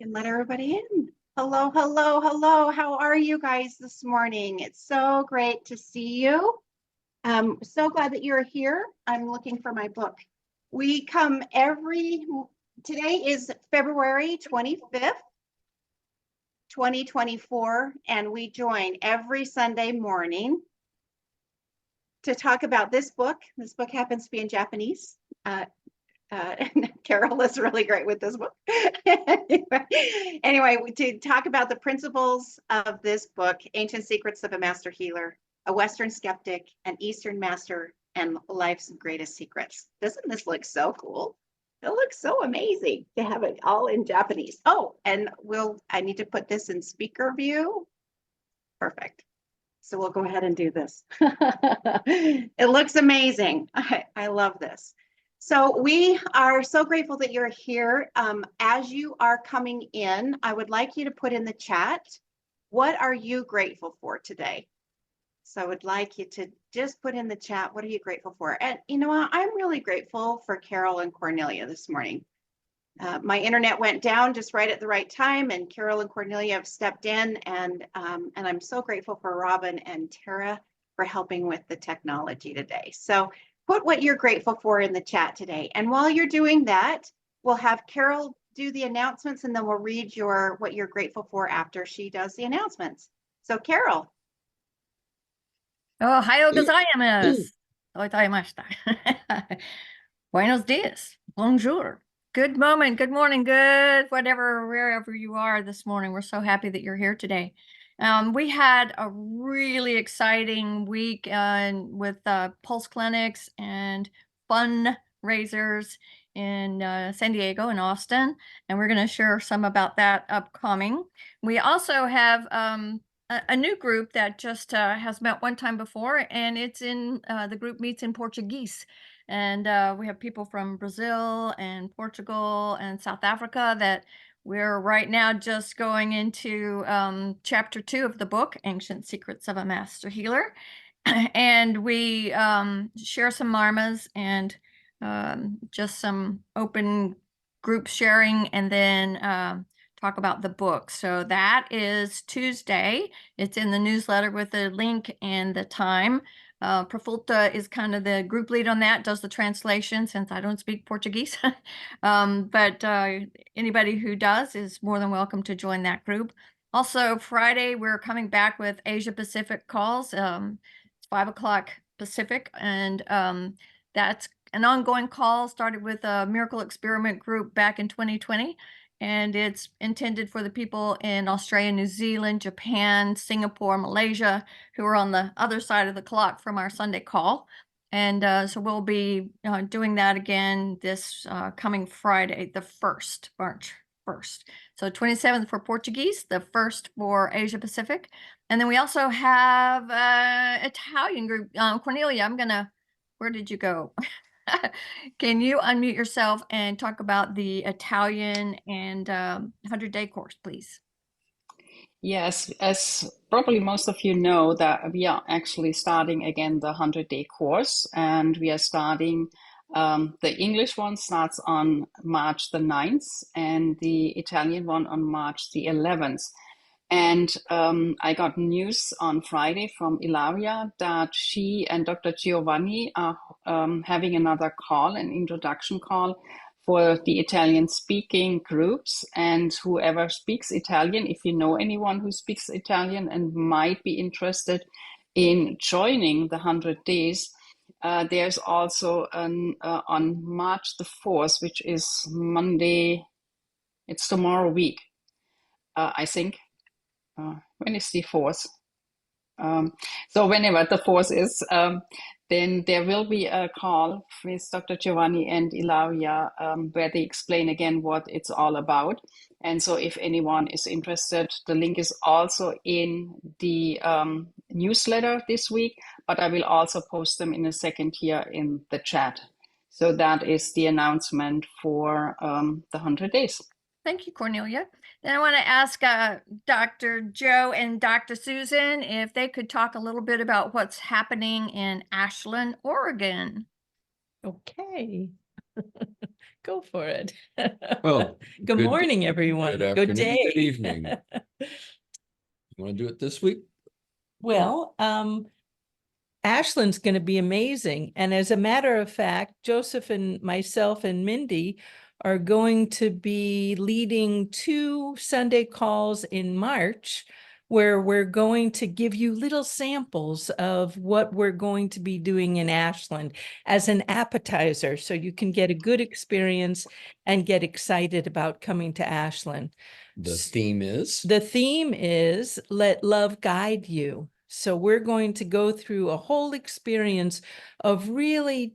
And let everybody in. Hello, hello, hello. How are you guys this morning? It's so great to see you. So glad that you're here. I'm looking for my book. We come today is February 25th, 2024, and we join every Sunday morning to talk about this book. This book happens to be in Japanese. Carol is really great with this book. Anyway, to talk about the principles of this book, Ancient Secrets of a Master Healer, a Western Skeptic, an Eastern Master, and Life's Greatest Secrets. Doesn't this look so cool? It looks so amazing to have it all in Japanese. Oh, and I need to put this in speaker view. Perfect. So we'll go ahead and do this. It looks amazing. I love this. So we are so grateful that you're here. As you are coming in, I would like you to put in the chat, what are you grateful for today? So I would like you to just put in the chat, what are you grateful for? And you know what? I'm really grateful for Carol and Cornelia this morning. My internet went down just right at the right time, and Carol and Cornelia have stepped in, and I'm so grateful for Robin and Tara for helping with the technology today. So put what you're grateful for in the chat today. And while you're doing that, we'll have Carol do the announcements, and then we'll read what you're grateful for after she does the announcements. So Carol. おはようございます。どういたしました。Buenos dias. Bonjour. Good moment, good morning, good whatever, wherever you are this morning. We're so happy that you're here today. We had a really exciting week with pulse clinics and fundraisers in San Diego and Austin, and we're going to share some about that upcoming. We also have a new group that just has met one time before, and it's in the group meets in Portuguese. And we have people from Brazil and Portugal and South Africa that we're right now just going into chapter 2 of the book, Ancient Secrets of a Master Healer. And we share some marmas and just some open group sharing, and then talk about the book. So that is Tuesday. It's in the newsletter with the link and the time. Profulta is kind of the group lead on that, does the translation since I don't speak Portuguese. But anybody who does is more than welcome to join that group. Also, Friday, we're coming back with Asia Pacific calls. It's 5 o'clock Pacific, and that's an ongoing call, started with a Miracle Experiment group back in 2020. And it's intended for the people in Australia, New Zealand, Japan, Singapore, Malaysia, who are on the other side of the clock from our Sunday call. And so we'll be doing that again this coming Friday, the 1st, March 1st. So 27th for Portuguese, the 1st for Asia Pacific. And then we also have Italian group. Cornelia, where did you go? Can you unmute yourself and talk about the Italian and 100-day course, please? Yes, as probably most of you know, that we are actually starting again the 100-day course, and we are starting, the English one starts on March the 9th and the Italian one on March the 11th. And I got news on Friday from Ilaria that she and Dr. Giovanni are having another call, an introduction call for the Italian speaking groups. And whoever speaks Italian, if you know anyone who speaks Italian and might be interested in joining the 100 days, there's also on March the 4th, which is Monday, it's tomorrow week, I think. When is the 4th? So whenever the 4th is, then there will be a call with Dr. Giovanni and Ilaria where they explain again what it's all about. And so if anyone is interested, the link is also in the newsletter this week, but I will also post them in a second here in the chat. So that is the announcement for the 100 days. Thank you, Cornelia. Then I want to ask Dr. Joe and Dr. Susan if they could talk a little bit about what's happening in Ashland, Oregon. Okay. Go for it. Well, Good morning, everyone. good Good afternoon, day. good evening. You want to do it this week? Well, Ashland's going to be amazing. And as a matter of fact, Joseph and myself and Mindy are going to be leading 2 Sunday calls in March, where we're going to give you little samples of what we're going to be doing in Ashland as an appetizer, so you can get a good experience and get excited about coming to Ashland. The theme is? The theme is let love guide you. So we're going to go through a whole experience of really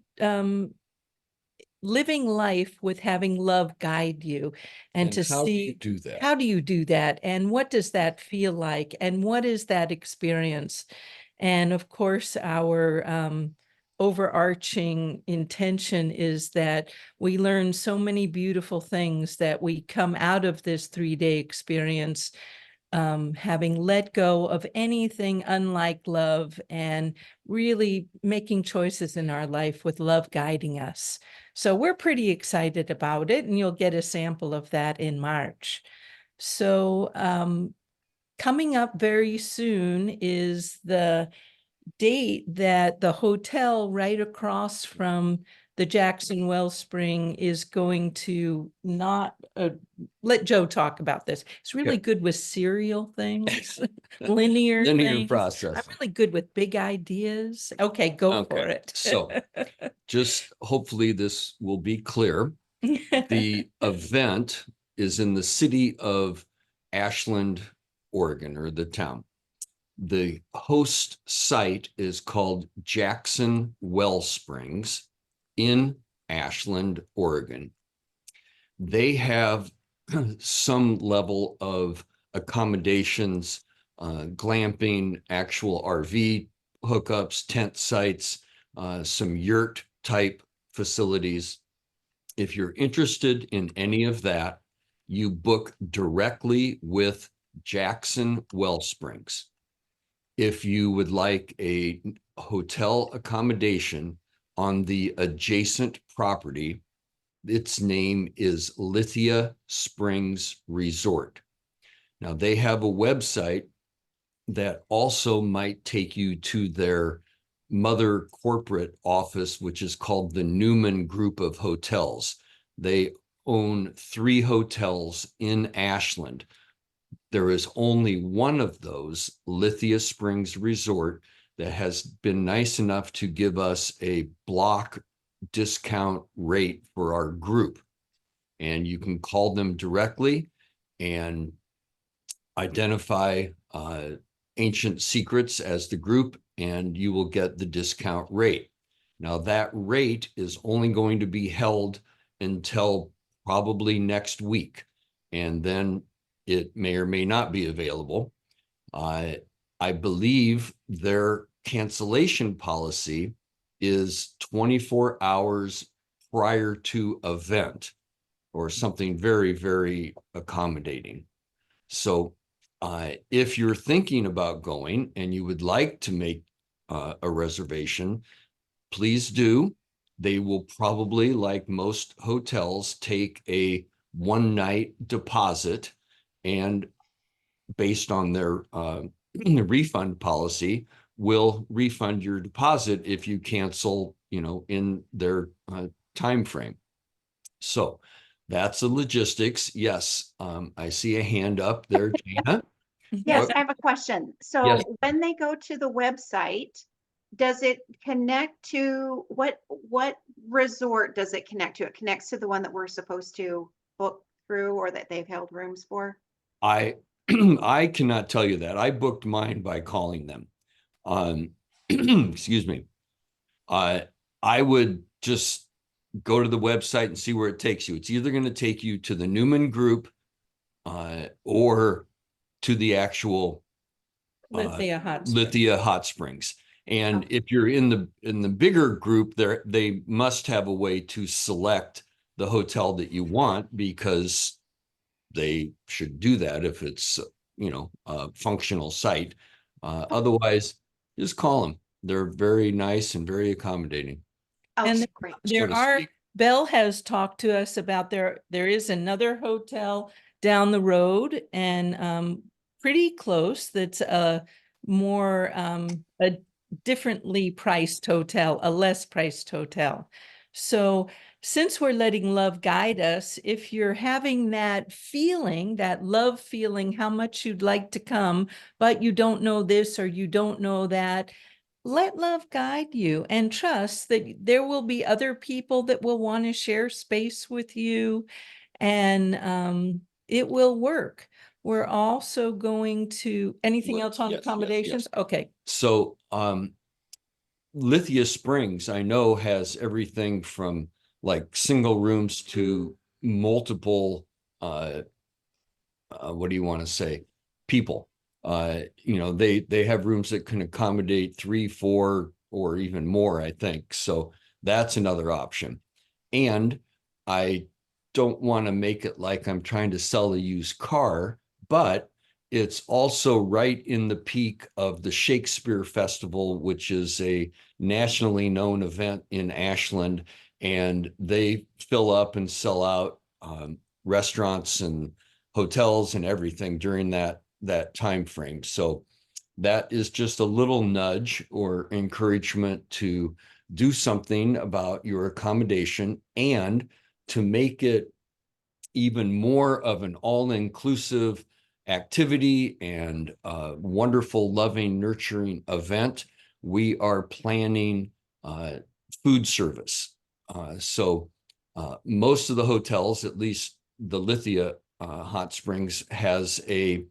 living life with having love guide you, and to how do you see do that? how do you do that, and what does that feel like, and what is that experience? And of course, our overarching intention is that we learn so many beautiful things, that we come out of this 3-day experience having let go of anything unlike love, and really making choices in our life with love guiding us. So we're pretty excited about it, and you'll get a sample of that in March. So coming up very soon is the date that the hotel right across from the Jackson Wellspring is going to not let Joe talk about this. It's really good with serial things, linear things. process. I'm really good with big ideas. Okay, go for it. So just hopefully this will be clear. The event is in the city of Ashland, Oregon, or the town. The host site is called Jackson Wellsprings in Ashland, Oregon. They have some level of accommodations, glamping, actual RV hookups, tent sites, some yurt type facilities. If you're interested in any of that, you book directly with Jackson Wellsprings. If you would like a hotel accommodation on the adjacent property, its name is Lithia Springs Resort. Now, they have a website that also might take you to their mother corporate office, which is called the Newman Group of Hotels. They own 3 hotels in Ashland. There is only one of those, Lithia Springs Resort, that has been nice enough to give us a block discount rate for our group. And you can call them directly and identify Ancient Secrets as the group, and you will get the discount rate. Now, that rate is only going to be held until probably next week, and then it may or may not be available. I believe their cancellation policy is 24 hours prior to event, or something very, very accommodating. So if you're thinking about going and you would like to make a reservation, please do. They will probably, like most hotels, take a 1-night deposit, and based on their refund policy, will refund your deposit if you cancel, in their time frame. So that's the logistics. Yes, I see a hand up there, Jayna. Yes, What- I have a question. So Yes. when they go to the website, does it connect to what resort does it connect to? It connects to the one that we're supposed to book through, or that they've held rooms for? I I cannot tell you that. I booked mine by calling them. Excuse me. I would just go to the website and see where it takes you. It's either going to take you to the Newman Group or to the actual Lithia Hot Springs. And if you're in the bigger group, they must have a way to select the hotel that you want, because they should do that if it's a functional site. Otherwise, just call them. They're very nice and very accommodating. Oh, And great. there to are speak. Belle has talked to us about there is another hotel down the road and pretty close that's a more a differently priced hotel, a less priced hotel. So since we're letting love guide us, if you're having that feeling, that love feeling, how much you'd like to come, but you don't know this or you don't know that, let love guide you and trust that there will be other people that will want to share space with you, and it will work. We're also going to, anything Well, else on yes, yes, accommodations? yes. Okay. So Lithia Springs, I know, has everything from like single rooms to multiple, what do you want to say, people. They have rooms that can accommodate 3, 4, or even more, I think. So that's another option. And I don't want to make it like I'm trying to sell a used car, but it's also right in the peak of the Shakespeare Festival, which is a nationally known event in Ashland, and they fill up and sell out restaurants and hotels and everything during that time frame. So that is just a little nudge or encouragement to do something about your accommodation and to make it even more of an all-inclusive activity and a wonderful, loving, nurturing event. We are planning food service. So most of the hotels, at least the Lithia Hot Springs, has a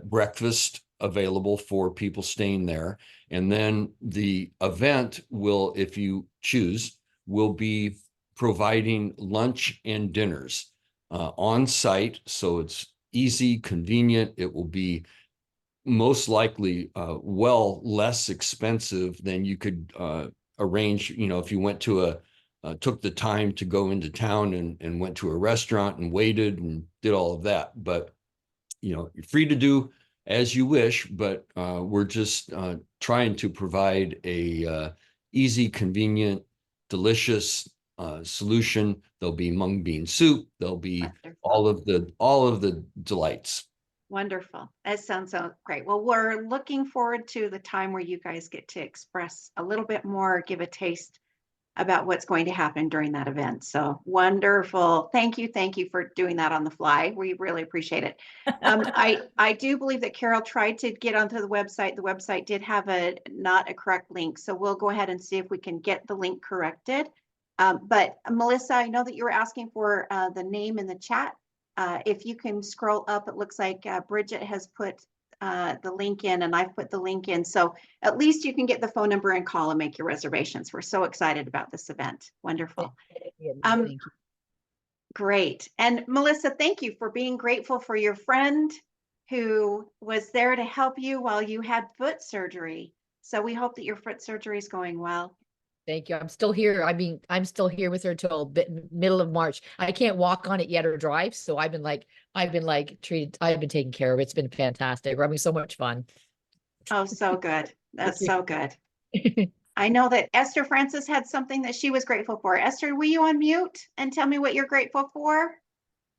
breakfast available for people staying there. And then the event will, if you choose, will be providing lunch and dinners on site. So it's easy, convenient. It will be most likely less expensive than you could arrange, if you went to took the time to go into town and went to a restaurant and waited and did all of that. But you're free to do as you wish, but we're just trying to provide a easy, convenient, delicious solution. There'll be mung bean soup. There'll be all of the delights. Wonderful. That sounds so great. Well, we're looking forward to the time where you guys get to express a little bit more, give a taste about what's going to happen during that event. So wonderful. Thank you. Thank you for doing that on the fly. We really appreciate it. I do believe that Carol tried to get onto the website. The website did have not a correct link. So we'll go ahead and see if we can get the link corrected. But Melissa, I know that you were asking for the name in the chat. If you can scroll up, it looks like Bridget has put the link in and I've put the link in. So at least you can get the phone number and call and make your reservations. We're so excited about this event. Wonderful. Thank you. Great. And Melissa, thank you for being grateful for your friend who was there to help you while you had foot surgery. So we hope that your foot surgery is going well. Thank you. I'm still here. I mean, I'm still here with her till middle of March. I can't walk on it yet or drive. So I've been taken care of. It's been fantastic. We're having so much fun. Oh, so good. That's so good. I know that Esther Francis had something that she was grateful for. Esther, will you unmute and tell me what you're grateful for?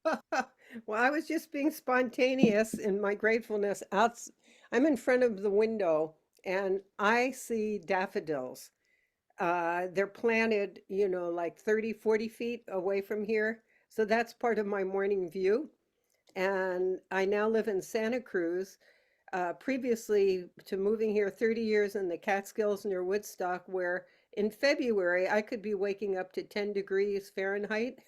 Well, I was just being spontaneous in my gratefulness. I'm in front of the window and I see daffodils. They're planted, like 30, 40 feet away from here. So that's part of my morning view. And I now live in Santa Cruz. Previously to moving here 30 years in the Catskills near Woodstock, where in February I could be waking up to 10 degrees Fahrenheit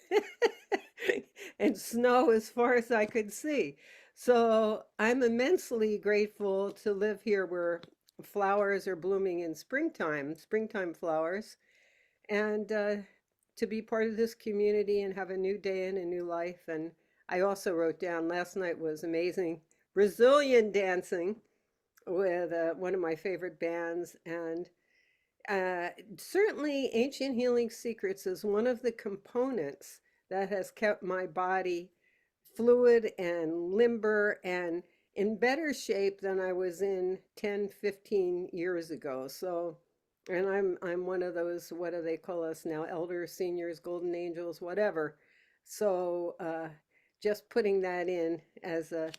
and snow as far as I could see. So I'm immensely grateful to live here where flowers are blooming in springtime flowers, and to be part of this community and have a new day and a new life. And I also wrote down last night was amazing Brazilian dancing with one of my favorite bands. And certainly Ancient Healing Secrets is one of the components that has kept my body fluid and limber and in better shape than I was in 10, 15 years ago. So And I'm one of those, what do they call us now? Elders, seniors, golden angels, whatever. So just putting that in as a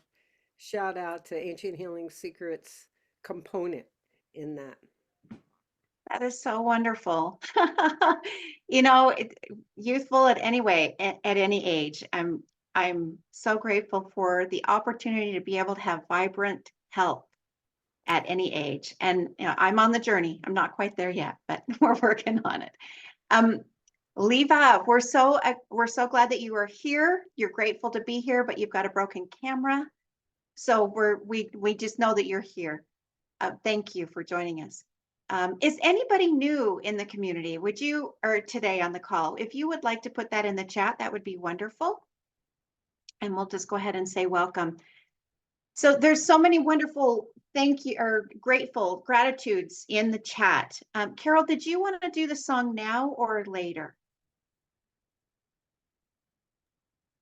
shout out to Ancient Healing Secrets component in that. That is so wonderful. Youthful at any age. I'm so grateful for the opportunity to be able to have vibrant health at any age. And I'm on the journey. I'm not quite there yet, but we're working on it. Leva, we're so glad that you are here. You're grateful to be here, but you've got a broken camera. So we just know that you're here. Thank you for joining us. Is anybody new in the community? Or today on the call, if you would like to put that in the chat, that would be wonderful. And we'll just go ahead and say welcome. So there's so many wonderful thank you or grateful gratitudes in the chat. Carol, did you want to do the song now or later?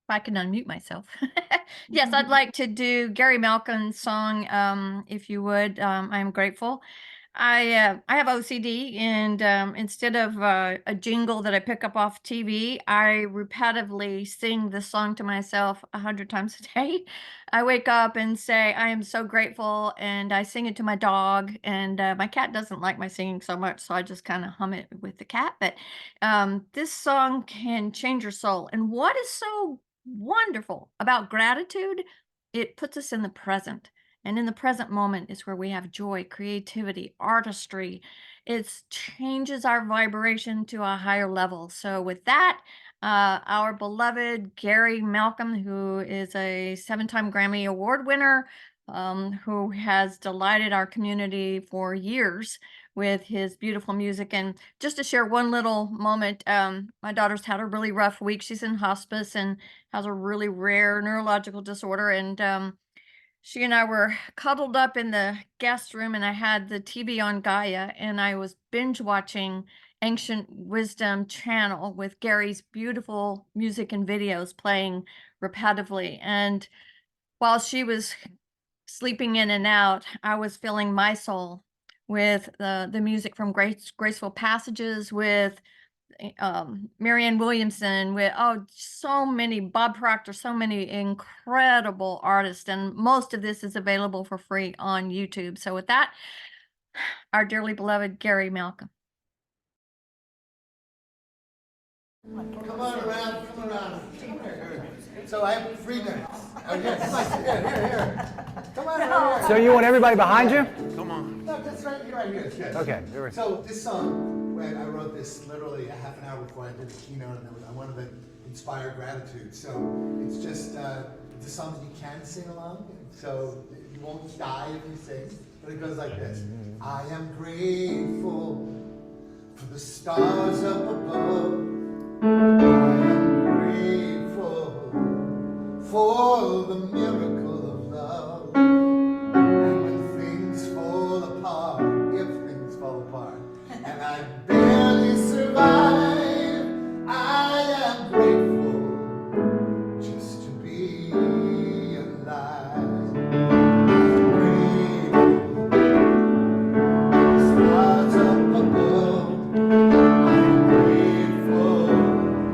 If I can unmute myself. Yes, I'd like to do Gary Malcolm's song, if you would. I'm grateful. I have OCD, and instead of a jingle that I pick up off TV, I repetitively sing this song to myself 100 times a day. I wake up and say, I am so grateful, and I sing it to my dog, and my cat doesn't like my singing so much, so I just kind of hum it with the cat. But this song can change your soul. And what is so wonderful about gratitude, it puts us in the present. And in the present moment is where we have joy, creativity, artistry. It changes our vibration to a higher level. So with that, our beloved Gary Malcolm, who is a 7-time Grammy Award winner, who has delighted our community for years with his beautiful music. And just to share one little moment, my daughter's had a really rough week. She's in hospice and has a really rare neurological disorder. And she and I were cuddled up in the guest room, and I had the TV on Gaia, and I was binge watching Ancient Wisdom channel with Gary's beautiful music and videos playing repetitively. And while she was sleeping in and out, I was filling my soul with the music from Graceful Passages, with Marianne Williamson, with so many, Bob Proctor, so many incredible artists, and most of this is available for free on YouTube. So with that, our dearly beloved Gary Malcolm. Come on around, come around. So I have 3 minutes. Okay, come on, here. Come on around here. So you want everybody behind you? Come on. No, that's right here. It's good. Okay. So this song, when I wrote this literally a half an hour before I did the keynote, and I wanted to inspire gratitude. So it's just the songs you can sing along, so you won't die if you sing. But it goes like this. I am grateful for the stars up above. I am grateful for the miracle of love. And when things fall apart, if things fall apart, and I barely survive, I am grateful just to be alive. I'm grateful for the stars up above. I'm grateful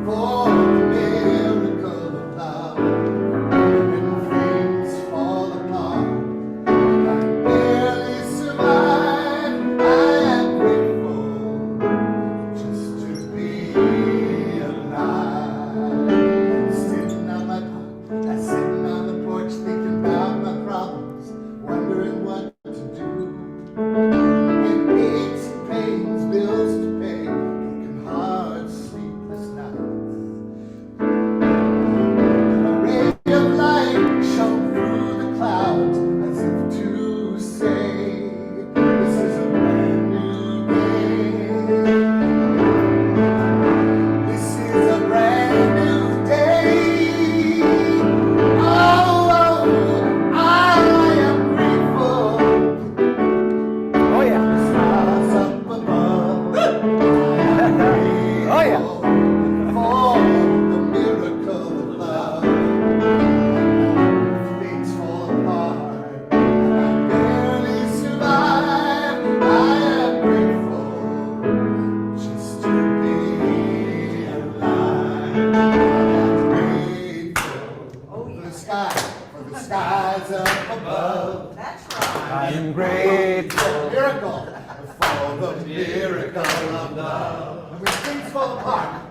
for the miracle of love. When things sky, for the skies up above. That's right. I am grateful, miracle, for the miracle of love. And when things fall apart,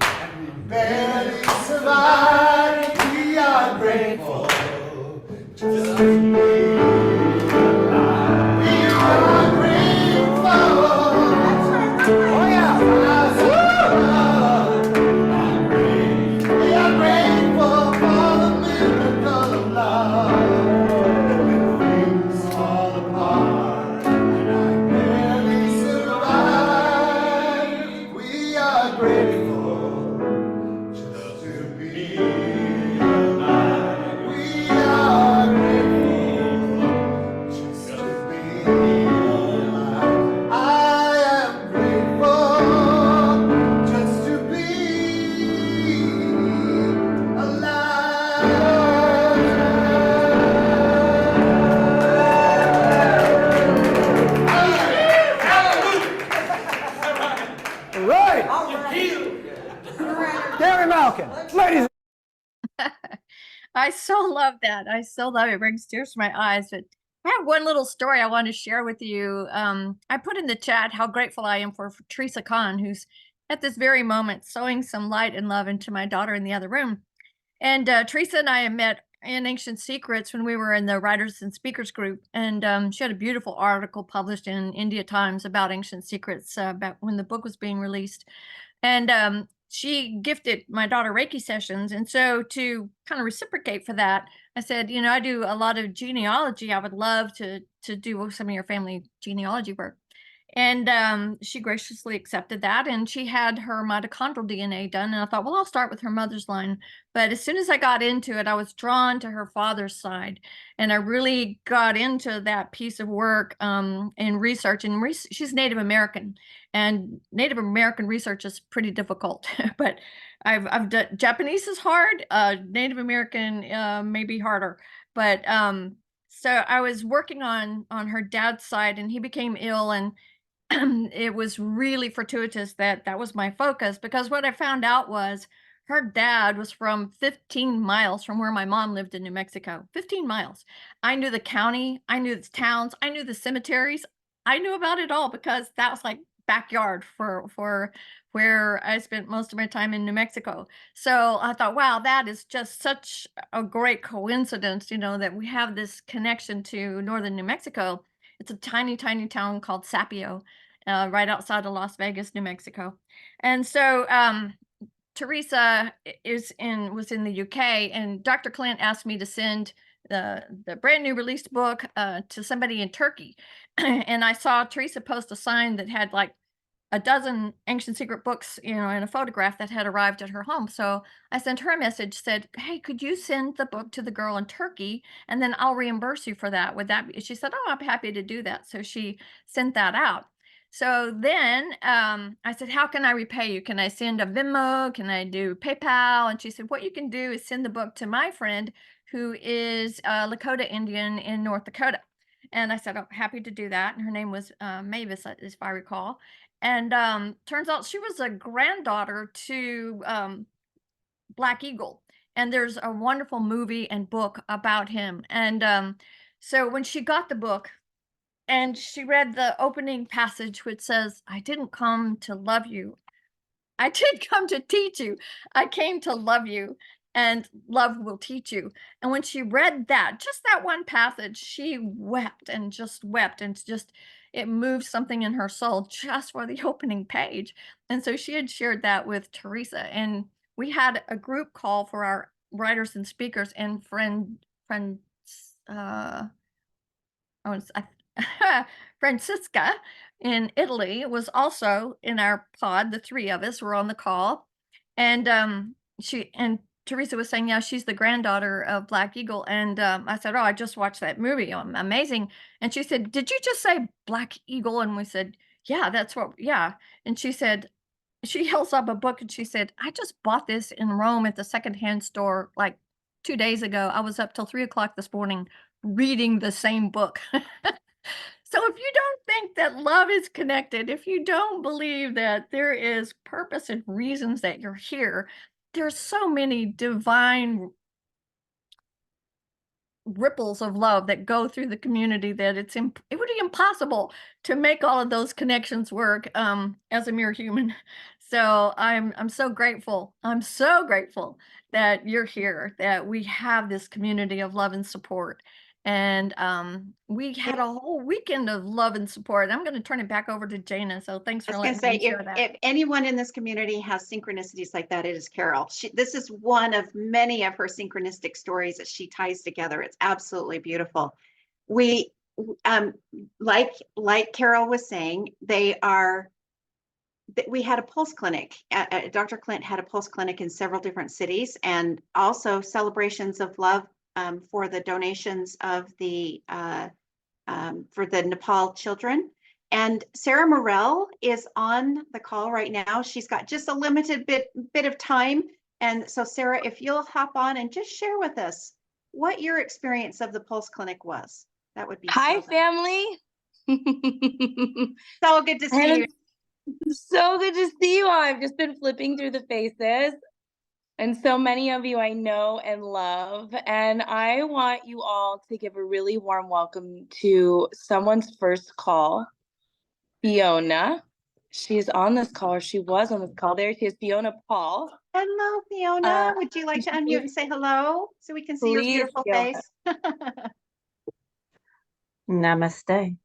and we barely survive, we are grateful just to be alive. We are grateful. Oh yeah. We are grateful for the miracle of love. And when things fall apart and I barely survive, we are grateful just to be alive. We are grateful just to be alive. I am grateful just to be alive. All right. Gary Malkin, ladies. I so love that. I so love it. It brings tears to my eyes. But I have one little story I want to share with you. I put in the chat how grateful I am for Teresa Kahn, who's at this very moment sowing some light and love into my daughter in the other room. And Teresa and I met in Ancient Secrets when we were in the Writers and Speakers group. And she had a beautiful article published in India Times about Ancient Secrets about when the book was being released. And she gifted my daughter Reiki sessions. And so to kind of reciprocate for that, I said, you know, I do a lot of genealogy. I would love to do some of your family genealogy work. And she graciously accepted that. And she had her mitochondrial DNA done. And I thought, well, I'll start with her mother's line. But as soon as I got into it, I was drawn to her father's side. And I really got into that piece of work in research. And she's Native American. And Native American research is pretty difficult. But I've done, Japanese is hard. Native American may be harder. But so I was working on her dad's side, and he became ill. And it was really fortuitous that that was my focus, because what I found out was her dad was from 15 miles from where my mom lived in New Mexico. 15 miles. I knew the county, I knew the towns, I knew the cemeteries. I knew about it all because that was like backyard for where I spent most of my time in New Mexico. So I thought, wow, that is just such a great coincidence, you know, that we have this connection to northern New Mexico. It's a tiny, tiny town called Sapio, right outside of Las Vegas, New Mexico. And so Teresa was in the UK, and Dr. Clint asked me to send the brand new released book to somebody in Turkey. And I saw Teresa post a sign that had like a dozen Ancient Secret books, you know, and a photograph that had arrived at her home. So I sent her a message, said, hey, could you send the book to the girl in Turkey, and then I'll reimburse you for that? Would that be? She said, oh, I'm happy to do that. So she sent that out. So then I said, how can I repay you? Can I send a Venmo? Can I do PayPal? And she said, what you can do is send the book to my friend who is a Lakota Indian in North Dakota. And I said, oh, happy to do that. And her name was Mavis, if I recall. And turns out she was a granddaughter to Black Eagle. And there's a wonderful movie and book about him. And so when she got the book and she read the opening passage, which says, I didn't come to love you. I did come to teach you. I came to love you, and love will teach you. And when she read that, just that one passage, she wept and just wept, and just it moved something in her soul just for the opening page. And so she had shared that with Teresa, and we had a group call for our writers and speakers, and Francisca in Italy was also in our pod. The three of us were on the call, and Teresa was saying, yeah, she's the granddaughter of Black Eagle. And I said, oh, I just watched that movie. Amazing. And she said, did you just say Black Eagle? And we said, yeah, that's what, yeah. And she said, she held up a book and she said, I just bought this in Rome at the secondhand store like 2 days ago. I was up till 3 o'clock this morning reading the same book. So if you don't think that love is connected, if you don't believe that there is purpose and reasons that you're here, there's so many divine ripples of love that go through the community that it would be impossible to make all of those connections work as a mere human. So I'm so grateful. I'm so grateful that you're here, that we have this community of love and support. And we had a whole weekend of love and support. I'm going to turn it back over to Jayna. So thanks I for was going letting to say, me share that. if anyone in this community has synchronicities like that, it is Carol. This is one of many of her synchronistic stories that she ties together. It's absolutely beautiful. We, like Carol was saying, we had a pulse clinic. Dr. Clint had a pulse clinic in several different cities, and also celebrations of love for the donations of for the Nepal children. And Sarah Morell is on the call right now. She's got just a limited bit of time. And so Sarah, if you'll hop on and just share with us what your experience of the Pulse Clinic was, that would be Hi, so family. so good to see you. So good to see you all. I've just been flipping through the faces, and so many of you I know and love. And I want you all to give a really warm welcome to someone's first call, Fiona. She's on this call, or she was on this call. There she is, Fiona Paul. Hello, Fiona. Would you like to unmute and say hello so we can see your beautiful Fiona. face? Namaste.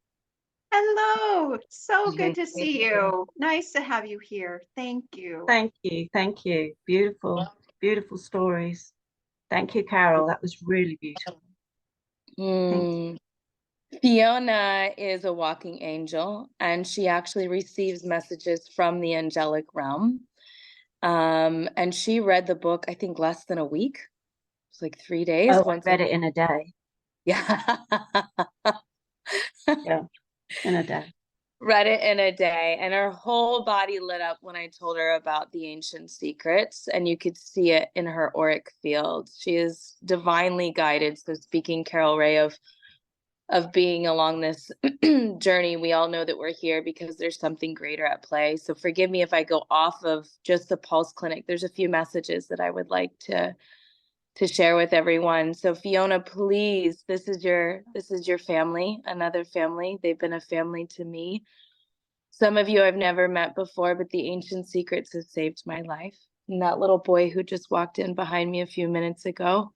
Hello. So good to see you. Nice to have you here. Thank you. Thank you. Thank you. Beautiful, beautiful stories. Thank you, Carol. That was really beautiful. Thank you. Fiona is a walking angel, and she actually receives messages from the angelic realm. And she read the book, I think, less than a week. It's like 3 days. Oh, I read it in a day. Yeah. Yeah, in a day. Read it in a day, and her whole body lit up when I told her about the ancient secrets, and you could see it in her auric field. She is divinely guided. So speaking, Carol Ray, of being along this journey, we all know that we're here because there's something greater at play. So forgive me if I go off of just the Pulse Clinic. There's a few messages that I would like to share with everyone. So Fiona, please, this is your family, another family. They've been a family to me. Some of you I've never met before, but the ancient secrets have saved my life. And that little boy who just walked in behind me a few minutes ago,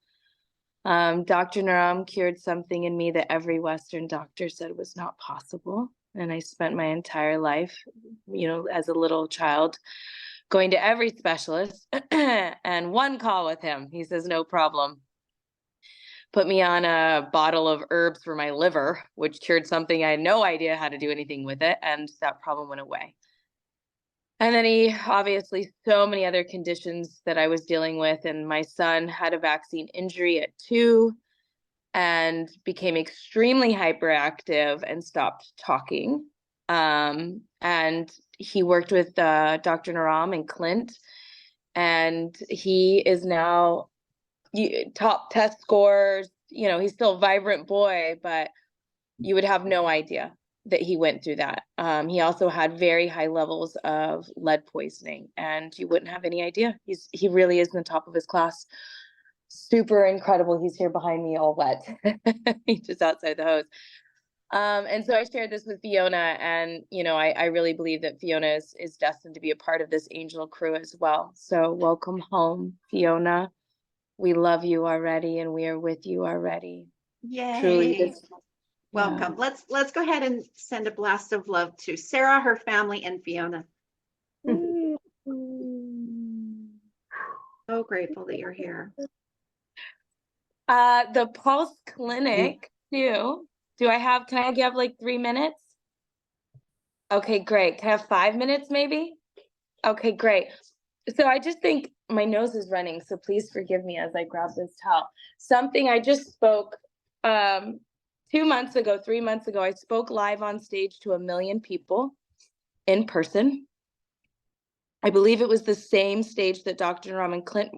Dr. Naram cured something in me that every Western doctor said was not possible. And I spent my entire life, as a little child, going to every specialist and one call with him. He says, no problem. Put me on a bottle of herbs for my liver, which cured something. I had no idea how to do anything with it. And that problem went away. And then he obviously so many other conditions that I was dealing with. And my son had a vaccine injury at 2 and became extremely hyperactive and stopped talking. And he worked with Dr. Naram and Clint, and he is now top test scores. He's still a vibrant boy, but you would have no idea that he went through that. He also had very high levels of lead poisoning, and you wouldn't have any idea. He really is in the top of his class. Super incredible. He's here behind me all wet. He's just outside the hose. And so I shared this with Fiona, and I really believe that Fiona is destined to be a part of this angel crew as well. So welcome home, Fiona. We love you already, and we are with you already. Yay. Truly, welcome. Yeah. Let's go ahead and send a blast of love to Sarah, her family, and Fiona. So grateful that you're here. The Pulse Clinic too. Can I have like 3 minutes? Okay, great. Can I have 5 minutes maybe? Okay, great. So I just think my nose is running, so please forgive me as I grab this towel. Something I just spoke 2 months ago, 3 months ago, I spoke live on stage to 1 million people in person. I believe it was the same stage that Dr. Naram and Clint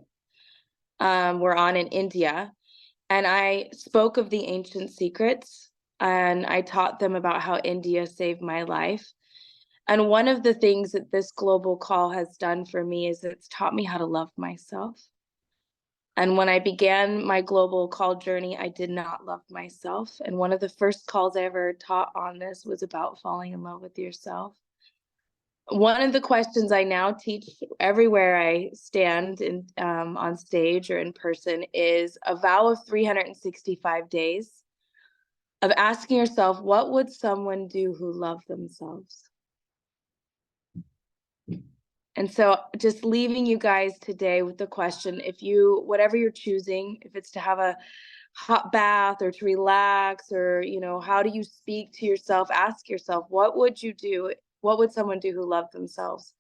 were on in India. And I spoke of the ancient secrets, and I taught them about how India saved my life. And one of the things that this global call has done for me is it's taught me how to love myself. And when I began my global call journey, I did not love myself. And one of the first calls I ever taught on this was about falling in love with yourself. One of the questions I now teach everywhere I stand in, on stage or in person is a vow of 365 days of asking yourself, what would someone do who loved themselves? And so just leaving you guys today with the question, if you, whatever you're choosing, if it's to have a hot bath or to relax, or, you know, how do you speak to yourself? Ask yourself, what would you do? What would someone do who loved themselves?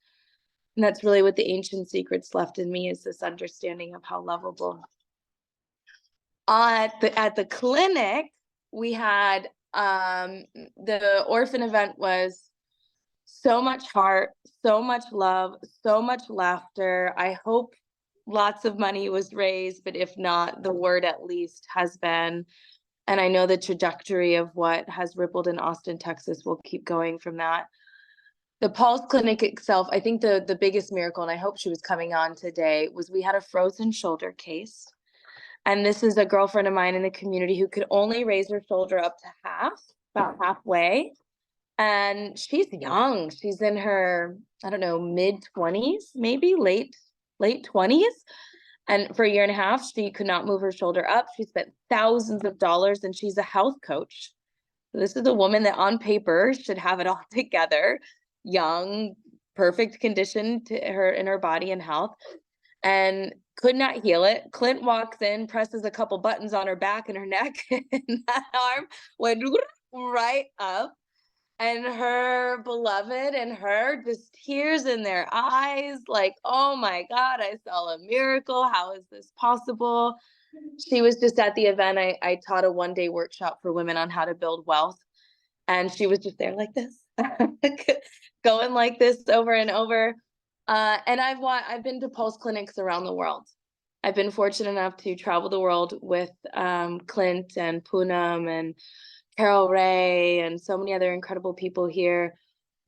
And that's really what the ancient secrets left in me, is this understanding of how lovable. At the clinic, we had the orphan event was so much heart, so much love, so much laughter. I hope lots of money was raised, but if not, the word at least has been. And I know the trajectory of what has rippled in Austin, Texas will keep going from that. The Pulse Clinic itself, I think the biggest miracle, and I hope she was coming on today, was we had a frozen shoulder case. And this is a girlfriend of mine in the community who could only raise her shoulder up to half, about halfway. And she's young. She's in her, I don't know, mid-20s, maybe late 20s. And for a year and a half, she could not move her shoulder up. She spent thousands of dollars, and she's a health coach. So this is a woman that on paper should have it all together. Young, perfect condition to her in her body and health, and could not heal it. Clint walks in, presses a couple buttons on her back and her neck, and that arm went right up. And her beloved and her, just tears in their eyes, like, oh my God, I saw a miracle. How is this possible? She was just at the event. I taught a one-day workshop for women on how to build wealth. And she was just there like this, going like this over and over. And I've been to Pulse clinics around the world. I've been fortunate enough to travel the world with Clint and Poonam and Carol Ray and so many other incredible people here.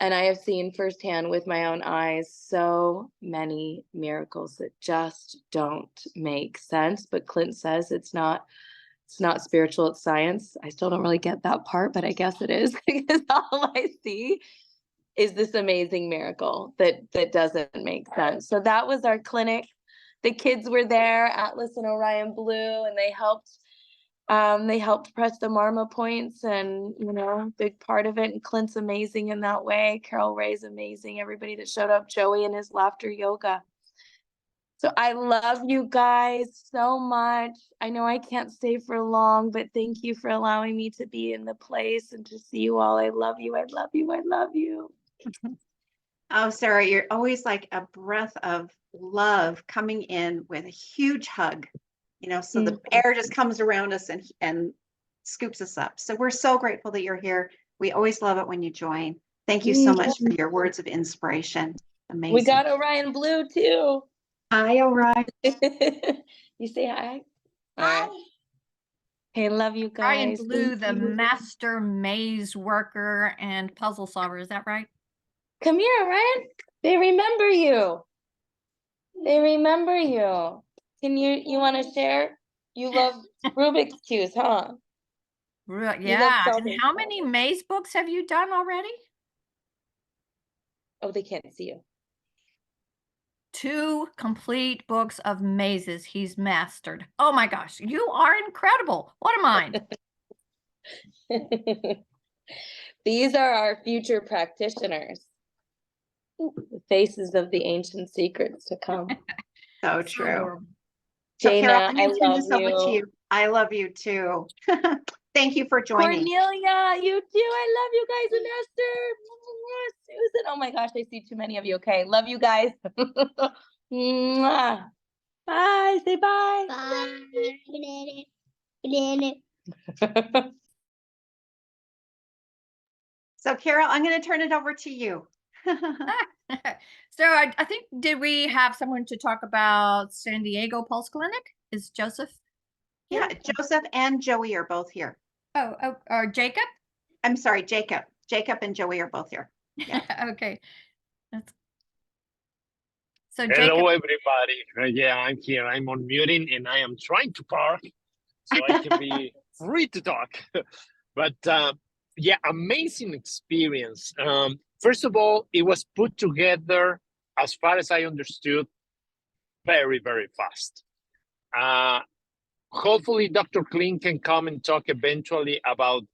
And I have seen firsthand with my own eyes so many miracles that just don't make sense. But Clint says it's not spiritual, it's science. I still don't really get that part, but I guess it is, because all I see is this amazing miracle that doesn't make sense. So that was our clinic. The kids were there, Atlas and Orion Blue, and they helped press the Marma points, and, you know, big part of it. And Clint's amazing in that way. Carol Ray's amazing. Everybody that showed up, Joey and his laughter yoga. So I love you guys so much. I know I can't stay for long, but thank you for allowing me to be in the place and to see you all. I love you. I love you. I love you. Oh, Sarah, you're always like a breath of love coming in with a huge hug, you know, so the air just comes around us and scoops us up. So we're so grateful that you're here. We always love it when you join. Thank you so much for your words of inspiration. Amazing. We got Orion Blue too. Hi, Orion. You say hi. Hi. Right. Hey, love you guys. Orion Blue, the master maze worker and puzzle solver. Is that right? Come here, Orion. They remember you. They remember you. Can you want to share? You love Rubik's Cubes, huh? Yeah. And how many maze books have you done already? Oh, they can't see you. 2 complete books of mazes he's mastered. Oh my gosh, you are incredible. What am I? These are our future practitioners. The faces of the ancient secrets to come. So true. Jayna, I love you. I love you too. Thank you for joining. Cornelia, you too. I love you guys. And Esther, Susan. Oh my gosh, I see too many of you. Okay, love you guys. Bye. Say bye. Bye. So Carol, I'm going to turn it over to you. So I think, did we have someone to talk about San Diego Pulse Clinic? Is Joseph here? Yeah, Joseph and Joey are both here. Oh, or Jacob? I'm sorry, Jacob. Jacob and Joey are both here. Okay. That's so Hello, Jacob. everybody. Yeah, I'm here. I'm unmuting and I am trying to park so I can be free to talk. But yeah, amazing experience. First of all, it was put together, as far as I understood, very, very fast. Hopefully, Dr. Klein can come and talk eventually about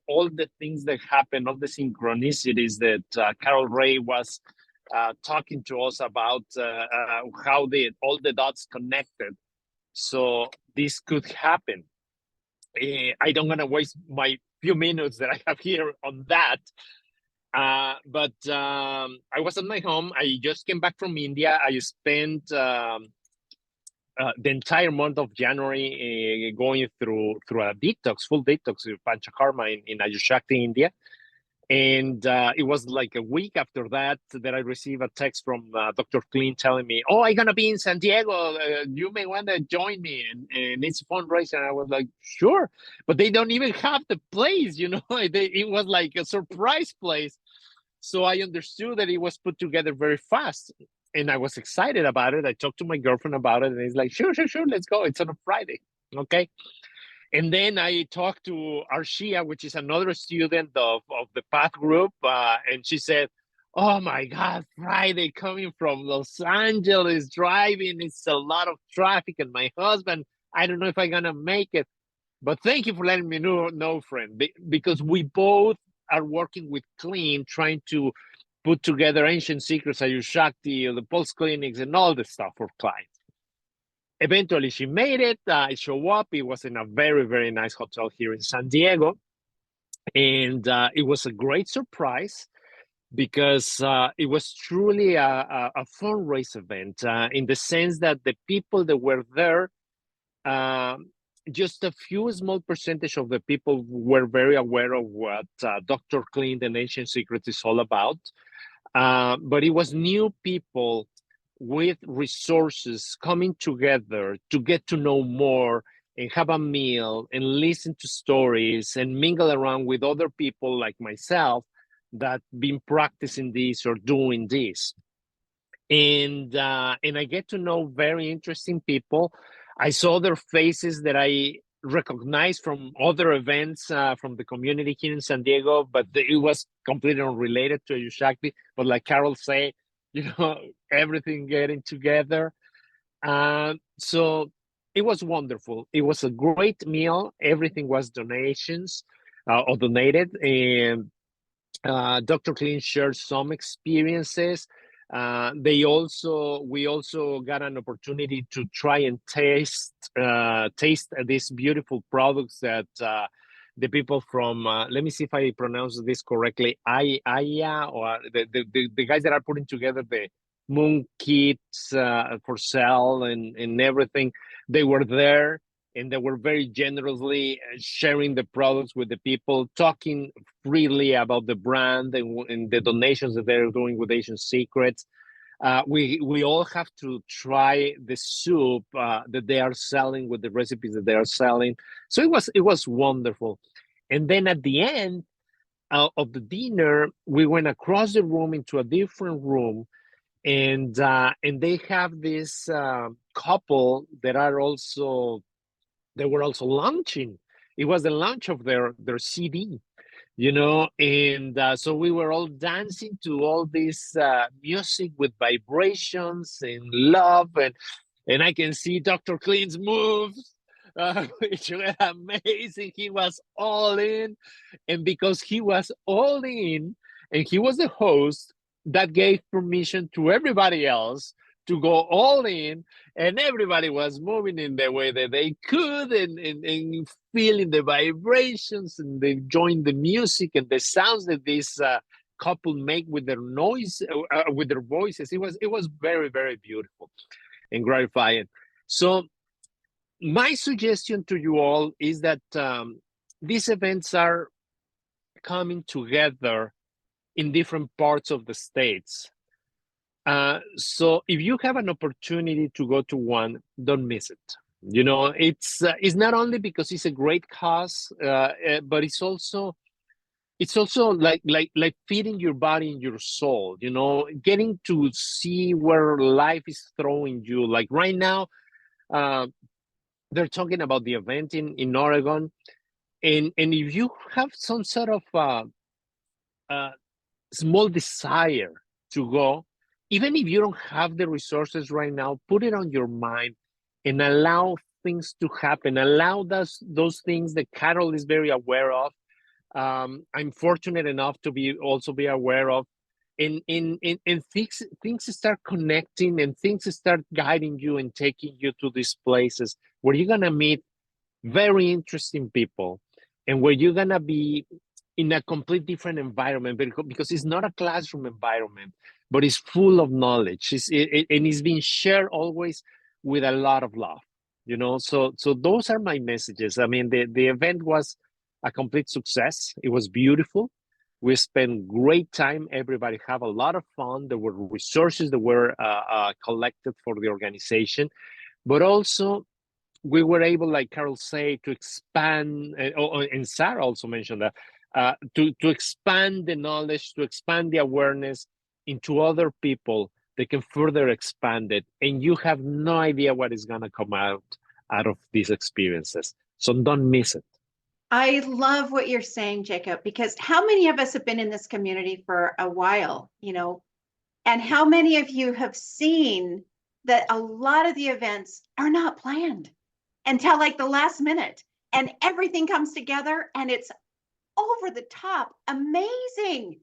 all the things that happen, all the synchronicities that Carol Ray was talking to us about, how all the dots connected. So this could happen. I don't want to waste my few minutes that I have here on that. But I was at my home. I just came back from India. I spent the entire month of January going through a detox, full detox with Panchakarma in Ayurveda, India. And it was like a week after that I received a text from Dr. Klein telling me, "Oh, I'm gonna be in San Diego. You may want to join me, and it's a fundraiser." And I was like, "Sure," but they don't even have the place, you know. It was like a surprise place, so I understood that it was put together very fast, and I was excited about it. I talked to my girlfriend about it, and it's like, "Sure, let's go. It's on a Friday, okay." And then I talked to Arshia, which is another student of the Path group, and she said, "Oh my God, Friday coming from Los Angeles, driving, it's a lot of traffic, and my husband, I don't know if I'm gonna make it. But thank you for letting me know, friend, because we both are working with Clean, trying to put together Ancient Secrets, Ayur Shakti, the Pulse Clinics, and all the stuff for clients." Eventually, she made it. I show up. It was in a very, very nice hotel here in San Diego. And it was a great surprise because it was truly a fundraise event in the sense that the people that were there, just a few small percentage of the people were very aware of what Dr. Klein, the Ancient Secrets, is all about. But it was new people with resources coming together to get to know more and have a meal and listen to stories and mingle around with other people like myself that been practicing this or doing this. And I get to know very interesting people. I saw their faces that I recognized from other events from the community here in San Diego, but it was completely unrelated to Ayushakti. But like Carol said, you know, everything getting together. So it was wonderful. It was a great meal. Everything was donations or donated. And Dr. Clean shared some experiences. We also got an opportunity to try and taste these beautiful products that the people from let me see if I pronounce this correctly, Aya, or the guys that are putting together the moon kits for sale and everything. They were there and they were very generously sharing the products with the people, talking freely about the brand and the donations that they're doing with Ancient Secrets. We all have to try the soup that they are selling with the recipes that they are selling. So it was wonderful. And then at the end of the dinner, we went across the room into a different room, and they have this couple that were also launching. It was the launch of their CD, you know, and so we were all dancing to all this music with vibrations and love, and I can see Dr. Clean's moves, which were amazing. He was all in, and because he was all in, and he was the host, that gave permission to everybody else to go all in, and everybody was moving in the way that they could and feeling the vibrations and enjoying the music and the sounds that this couple make with their noise, with their voices. It was very, very beautiful and gratifying. So my suggestion to you all is that these events are coming together in different parts of the states. So if you have an opportunity to go to one, don't miss it. You know, it's not only because it's a great cause, but it's also it's also like feeding your body and your soul, you know, getting to see where life is throwing you. Like right now, they're talking about the event in Oregon, and if you have some sort of small desire to go, even if you don't have the resources right now, put it on your mind and allow things to happen. Allow those things that Carol is very aware of. I'm fortunate enough to be aware of, and things start connecting, and things start guiding you and taking you to these places where you're gonna meet very interesting people, and where you're gonna be in a complete different environment, because it's not a classroom environment, but it's full of knowledge. And it's being shared always with a lot of love, you know. So those are my messages. I mean, the event was a complete success. It was beautiful. We spent great time. Everybody had a lot of fun. There were resources that were collected for the organization, but also we were able, like Carol said, to expand, and Sarah also mentioned that, to expand the knowledge, to expand the awareness into other people that can further expand it. And you have no idea what is going to come out of these experiences. So don't miss it. I love what you're saying, Jacob, because how many of us have been in this community for a while, you know, and how many of you have seen that a lot of the events are not planned until like the last minute, and everything comes together and it's over the top amazing,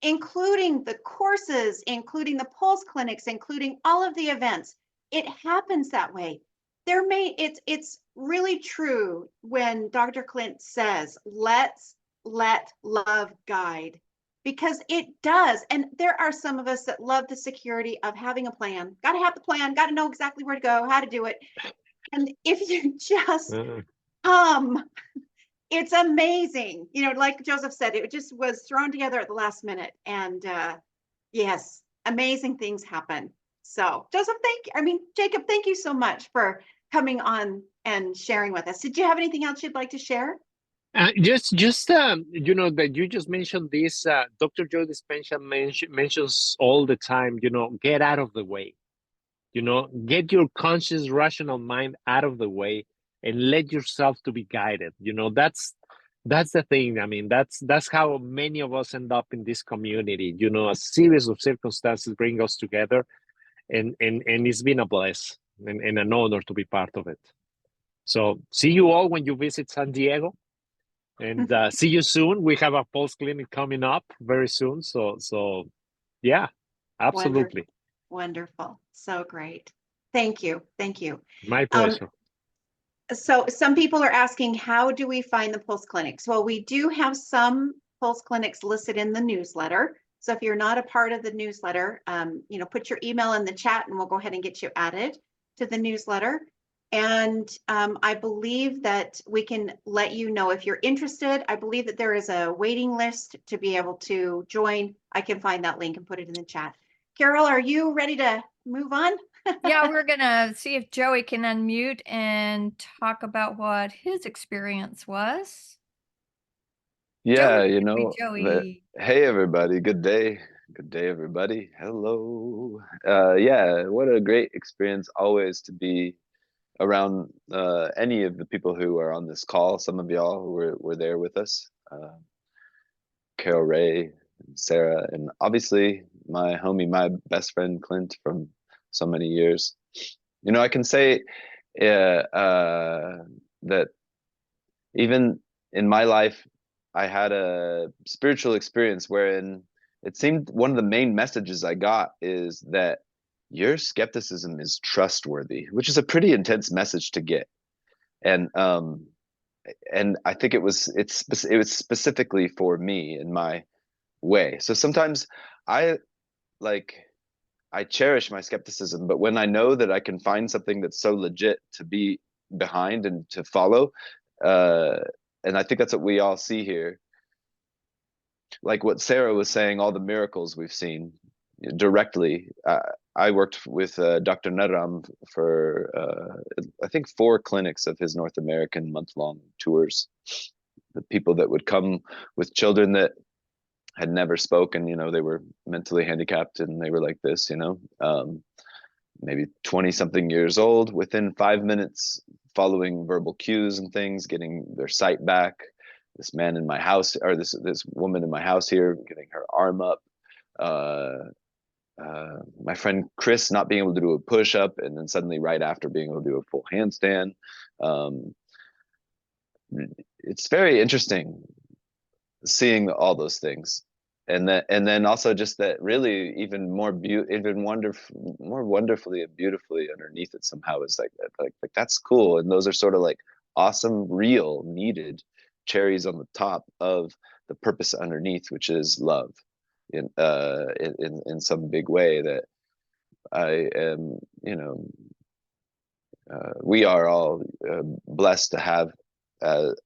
including the courses, including the pulse clinics, including all of the events. It happens that way. It's really true when Dr. Clint says, let's let love guide, because it does. And there are some of us that love the security of having a plan. Got to have the plan, got to know exactly where to go, how to do it. And if you just it's amazing. You know, like Joseph said, it just was thrown together at the last minute. And yes, amazing things happen. So Joseph, Jacob, thank you so much for coming on and sharing with us. Did you have anything else you'd like to share? Just you know, that you just mentioned this, Dr. Joe Dispenza mentions all the time, you know, get out of the way, you know, get your conscious, rational mind out of the way and let yourself to be guided. You know, that's the thing. I mean, that's how many of us end up in this community. You know, a series of circumstances bring us together, and it's been a bless and an honor to be part of it. So see you all when you visit San Diego, and see you soon. We have a pulse clinic coming up very soon. So yeah, absolutely. Wonderful. So great. Thank you. Thank you. My pleasure. So some people are asking, how do we find the pulse clinics? Well, we do have some pulse clinics listed in the newsletter. So if you're not a part of the newsletter, you know, put your email in the chat and we'll go ahead and get you added to the newsletter. And I believe that we can let you know if you're interested. I believe that there is a waiting list to be able to join. I can find that link and put it in the chat. Carol, are you ready to move on? Yeah, we're gonna see if Joey can unmute and talk about what his experience was. Yeah, Joey, you know, Joey. hey everybody, good day. Good day, everybody. Hello. Yeah, what a great experience always to be around any of the people who are on this call. Some of y'all who were there with us. Carol Ray, and Sarah, and obviously my homie, my best friend Clint from so many years. You know, I can say that even in my life, I had a spiritual experience wherein it seemed one of the main messages I got is that your skepticism is trustworthy, which is a pretty intense message to get. And I think it was specifically for me in my way. So sometimes I cherish my skepticism, but when I know that I can find something that's so legit to be behind and to follow, and I think that's what we all see here. Like what Sarah was saying, all the miracles we've seen directly. I worked with Dr. Naram for, I think, 4 clinics of his North American month-long tours. the people that would come with children that had never spoken, you know, they were mentally handicapped and they were like this, you know, maybe 20 something years old, within 5 minutes, following verbal cues and things, getting their sight back. This man in my house, or this woman in my house here, getting her arm up. My friend Chris not being able to do a push-up, and then suddenly right after being able to do a full handstand. It's very interesting seeing all those things, and then also just that really even more wonderfully and beautifully underneath it somehow is like that's cool, and those are sort of like awesome, real, needed cherries on the top of the purpose underneath, which is love, in some big way that I am, you know, we are all blessed to have at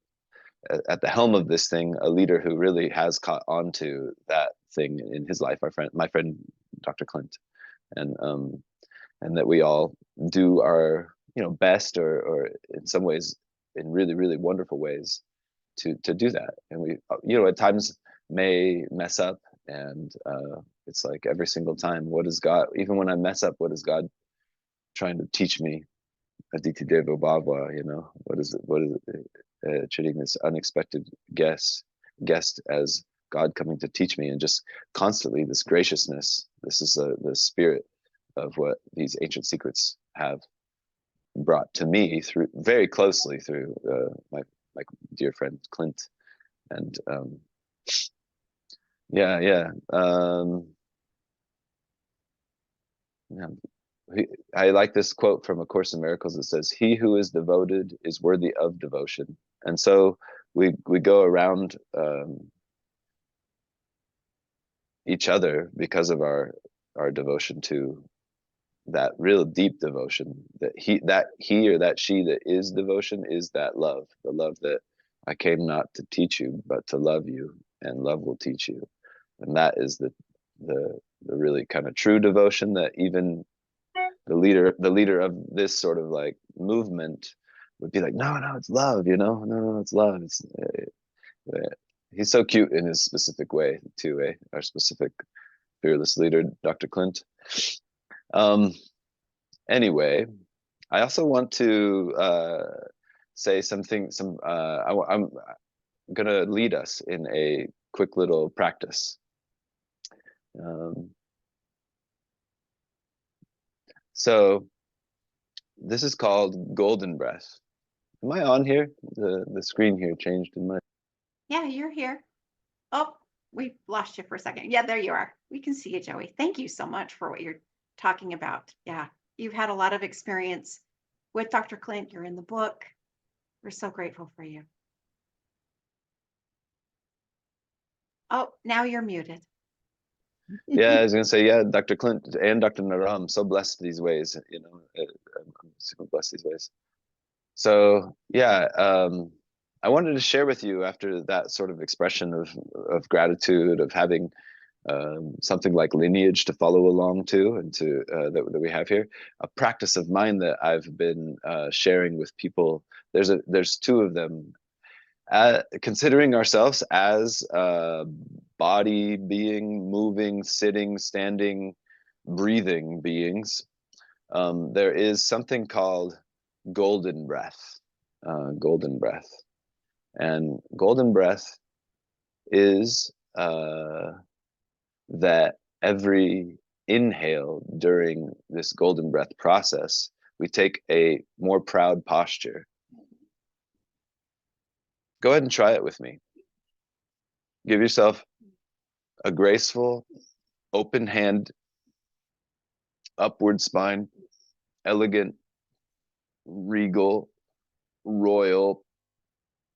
the helm of this thing a leader who really has caught on to that thing in his life, my friend Dr. Clint, and that we all do our, you know, best, or in some ways in really, really wonderful ways to do that. And we, you know, at times may mess up, and it's like every single time, what is God, even when I mess up, what is God trying to teach me? Aditi Devo Bhava, you know, what is it, treating this unexpected guest as God coming to teach me, and just constantly this graciousness. This is the spirit of what these ancient secrets have brought to me through very closely through my dear friend Clint. And yeah. I like this quote from A Course in Miracles that says, "He who is devoted is worthy of devotion." And so we go around each other because of our devotion to that real deep devotion, that he or that she that is devotion is that love, the love that I came not to teach you, but to love you, and love will teach you. And that is the really kind of true devotion that even the leader of this sort of like movement would be like, no, it's love, you know, no, it's love. It's he's so cute in his specific way too, our specific fearless leader, Dr. Clint. Anyway, I also want to say something. I'm gonna lead us in a quick little practice. So this is called golden breath. Am I on here? The screen here changed in my. Yeah, you're here. Oh, we lost you for a second. Yeah, there you are. We can see you, Joey. Thank you so much for what you're talking about. Yeah, you've had a lot of experience with Dr. Clint. You're in the book. We're so grateful for you. Oh, now you're muted. Yeah, I was gonna say, yeah, Dr. Clint and Dr. Naram, so blessed these ways, you know, I'm super blessed these ways. So yeah, I wanted to share with you, after that sort of expression of gratitude, of having something like lineage to follow along to, and to that we have here, a practice of mine that I've been sharing with people. There's two of them. Considering ourselves as body being, moving, sitting, standing, breathing beings, there is something called golden breath. Golden breath. And golden breath is that every inhale during this golden breath process, we take a more proud posture. Go ahead and try it with me. Give yourself a graceful, open hand, upward spine, elegant, regal, royal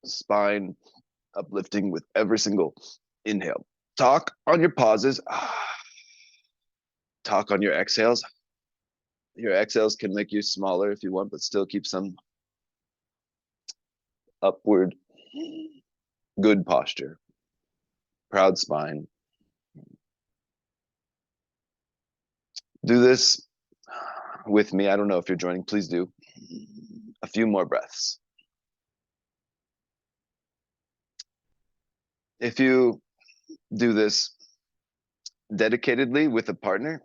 spine, uplifting with every single inhale. Talk on your pauses. Talk on your exhales. Your exhales can make you smaller if you want, but still keep some upward, good posture, proud spine. Do this with me. I don't know if you're joining, please do. A few more breaths. if you do this dedicatedly with a partner,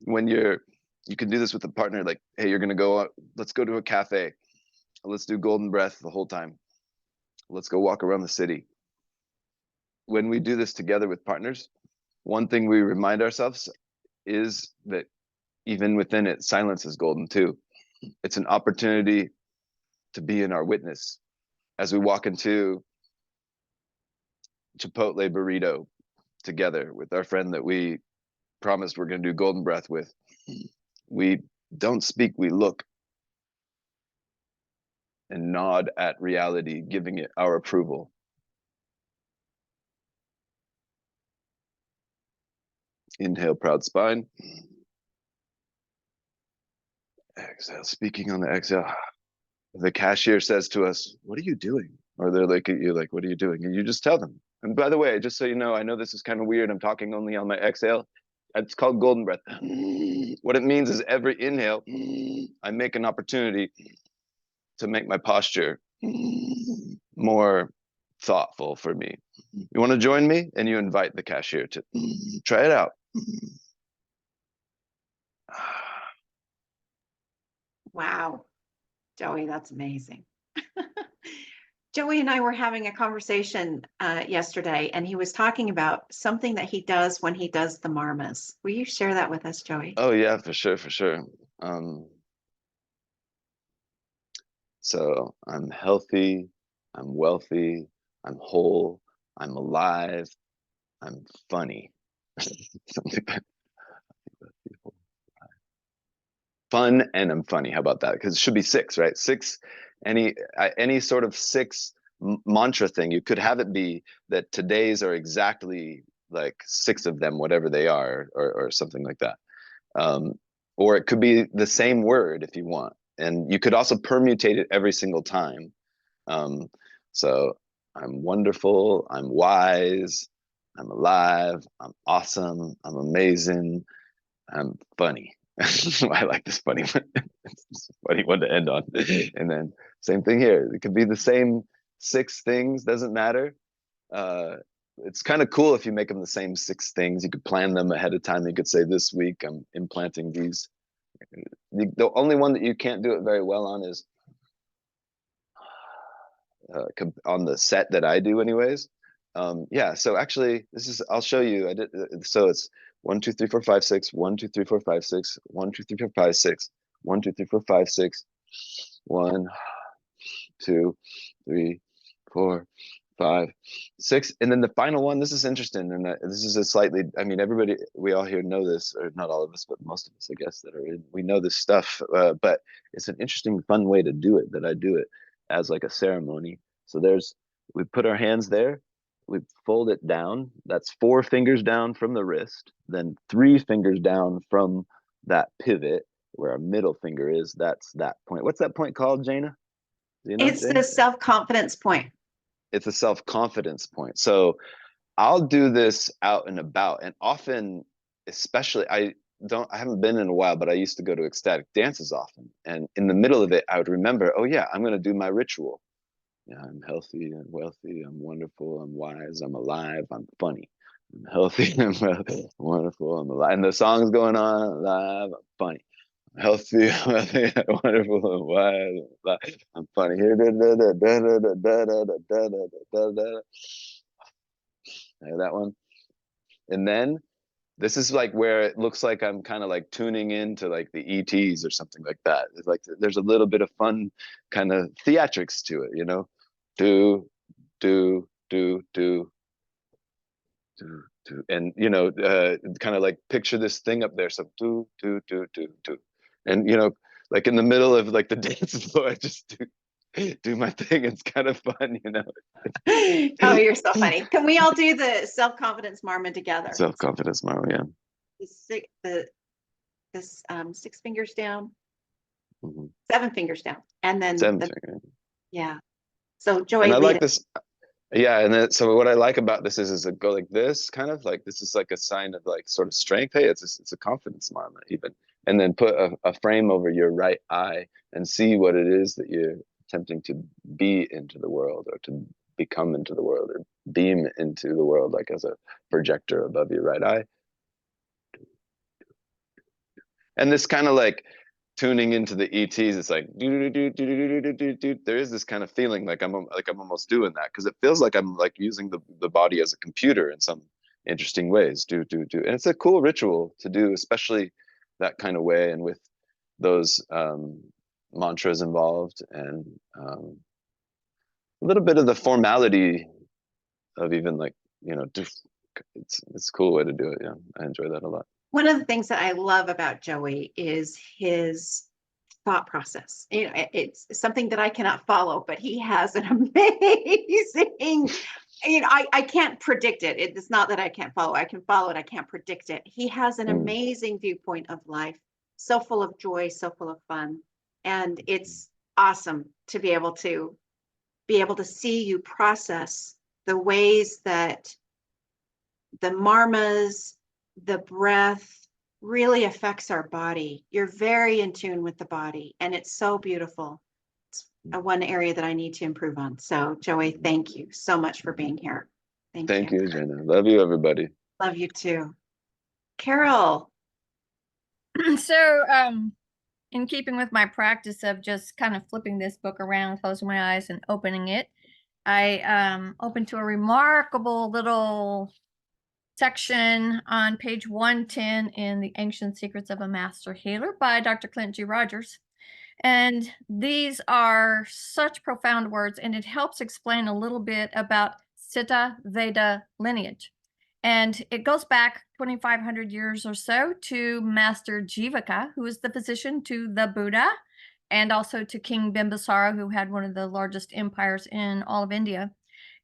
when you can do this with a partner, like, hey, you're gonna go out, let's go to a cafe, let's do golden breath the whole time, let's go walk around the city. When we do this together with partners, one thing we remind ourselves is that even within it, silence is golden too. It's an opportunity to be in our witness. As we walk into Chipotle burrito together with our friend that we promised we're going to do golden breath with, we don't speak, we look and nod at reality, giving it our approval. Inhale, proud spine. Exhale, speaking on the exhale. The cashier says to us, what are you doing? Or they're like at you, like, what are you doing? And you just tell them. And by the way, just so you know, I know this is kind of weird. I'm talking only on my exhale. It's called golden breath. What it means is every inhale, I make an opportunity to make my posture more thoughtful for me. You want to join me? And you invite the cashier to try it out. Wow, Joey, that's amazing. Joey and I were having a conversation yesterday, and he was talking about something that he does when he does the marmas. Will you share that with us, Joey? Oh yeah, for sure, for sure. So I'm healthy, I'm wealthy, I'm whole, I'm alive, I'm funny. Something like that. Fun and I'm funny. How about that? Because it should be 6, right? 6, any sort of 6 mantra thing. You could have it be that today's are exactly like 6 of them, whatever they are, or something like that. Or it could be the same word if you want. And you could also permutate it every single time. So I'm wonderful, I'm wise, I'm alive, I'm awesome, I'm amazing, I'm funny. I like this funny one. It's a funny one to end on. And then same thing here. It could be the same 6 things, doesn't matter. It's kind of cool if you make them the same 6 things. You could plan them ahead of time. You could say, this week I'm implanting these. The only one that you can't do it very well on is on the set that I do anyways. Yeah, so actually this is, I'll show you. I did, so it's 1 2 3 4 5 6 1 2 3 4 5 6 1 2 3 4 5 6 1 2 3 4 5 6 1 2 3 4 5 6, and then the final one, this is interesting, and this is a slightly, I mean, everybody, we all here know this, or not all of us, but most of us, I guess, that are in, we know this stuff, but it's an interesting, fun way to do it, that I do it as like a ceremony. So we put our hands there, we fold it down, that's 4 fingers down from the wrist, then 3 fingers down from that pivot where our middle finger is. That's that point. What's that point called, Jayna? Do you know, It's Jayna? the self-confidence point. It's a self-confidence point. So I'll do this out and about, and often, especially, I haven't been in a while, but I used to go to ecstatic dances often. And in the middle of it, I would remember, oh yeah, I'm going to do my ritual. Yeah, I'm healthy and wealthy, I'm wonderful, I'm wise, I'm alive, I'm funny. I'm healthy, I'm wealthy, wonderful, I'm alive. And the song's going on, alive, I'm funny. I'm healthy, I'm wealthy, I'm wonderful, I'm wise, I'm alive, I'm funny. Here, that one. And then this is like where it looks like I'm kind of like tuning into like the ETs or something like that. It's like there's a little bit of fun kind of theatrics to it, you know? Do, do, do, do, do, do. And, you know, kind of like picture this thing up there. So do, do, do, do, do. And, you know, like in the middle of like the dance floor, I just do my thing. It's kind of fun, you know? Oh, you're so funny. Can we all do the self-confidence marma together? Self-confidence, Maro, yeah. The 6 fingers down, Mm-hmm. 7 fingers down, and then 7 fingers. Yeah. So Joey, And I like lead it. this. Yeah, and then so what I like about this is it go like this, kind of like this is like a sign of like sort of strength. Hey, it's a confidence marma even. and then put a frame over your right eye and see what it is that you're attempting to be into the world, or to become into the world, or beam into the world, like as a projector above your right eye. And this kind of like tuning into the ETs, it's like there is this kind of feeling like I'm almost doing that, because it feels like I'm like using the body as a computer in some interesting ways. And it's a cool ritual to do, especially that kind of way, and with those mantras involved, and a little bit of the formality of even like, it's a cool way to do it. Yeah, I enjoy that a lot. One of the things that I love about Joey is his thought process. It's something that I cannot follow, but he has an amazing, I can't predict it. It's not that I can't follow. I can follow it. I can't predict it. He has an amazing viewpoint of life, so full of joy, so full of fun. And it's awesome to be able to see you process the ways that the marmas, the breath really affects our body. You're very in tune with the body, and it's so beautiful. It's one area that I need to improve on. So Joey, thank you so much for being here. Thank you, Jayna. Love you, everybody. Love you too. Carol. So, in keeping with my practice of just kind of flipping this book around, closing my eyes and opening it, I opened to a remarkable little section on page 110 in The Ancient Secrets of a Master Healer by Dr. Clint G. Rogers. And these are such profound words, and it helps explain a little bit about Siddha Veda lineage. And it goes back 2,500 years or so to Master Jivaka, who is the physician to the Buddha, and also to King Bimbisara, who had one of the largest empires in all of India.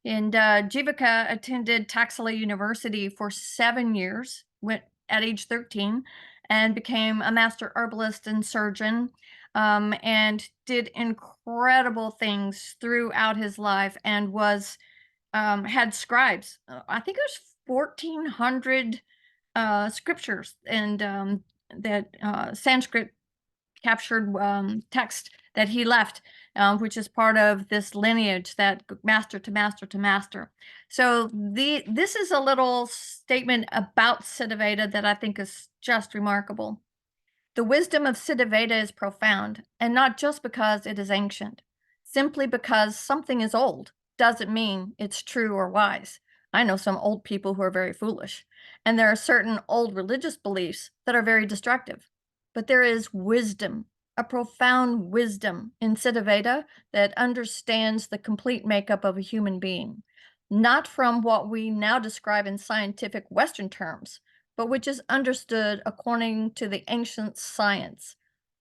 And Jivaka attended Taxila University for 7 years, went at age 13, and became a master herbalist and surgeon, and did incredible things throughout his life, and was had scribes. I think it was 1,400 scriptures, and that Sanskrit captured text that he left, which is part of this lineage, that master to master to master. So this is a little statement about Siddha Veda that I think is just remarkable. The wisdom of Siddha Veda is profound, and not just because it is ancient. Simply because something is old doesn't mean it's true or wise. I know some old people who are very foolish, and there are certain old religious beliefs that are very destructive. But there is wisdom, a profound wisdom in Siddha Veda that understands the complete makeup of a human being, not from what we now describe in scientific Western terms, but which is understood according to the ancient science.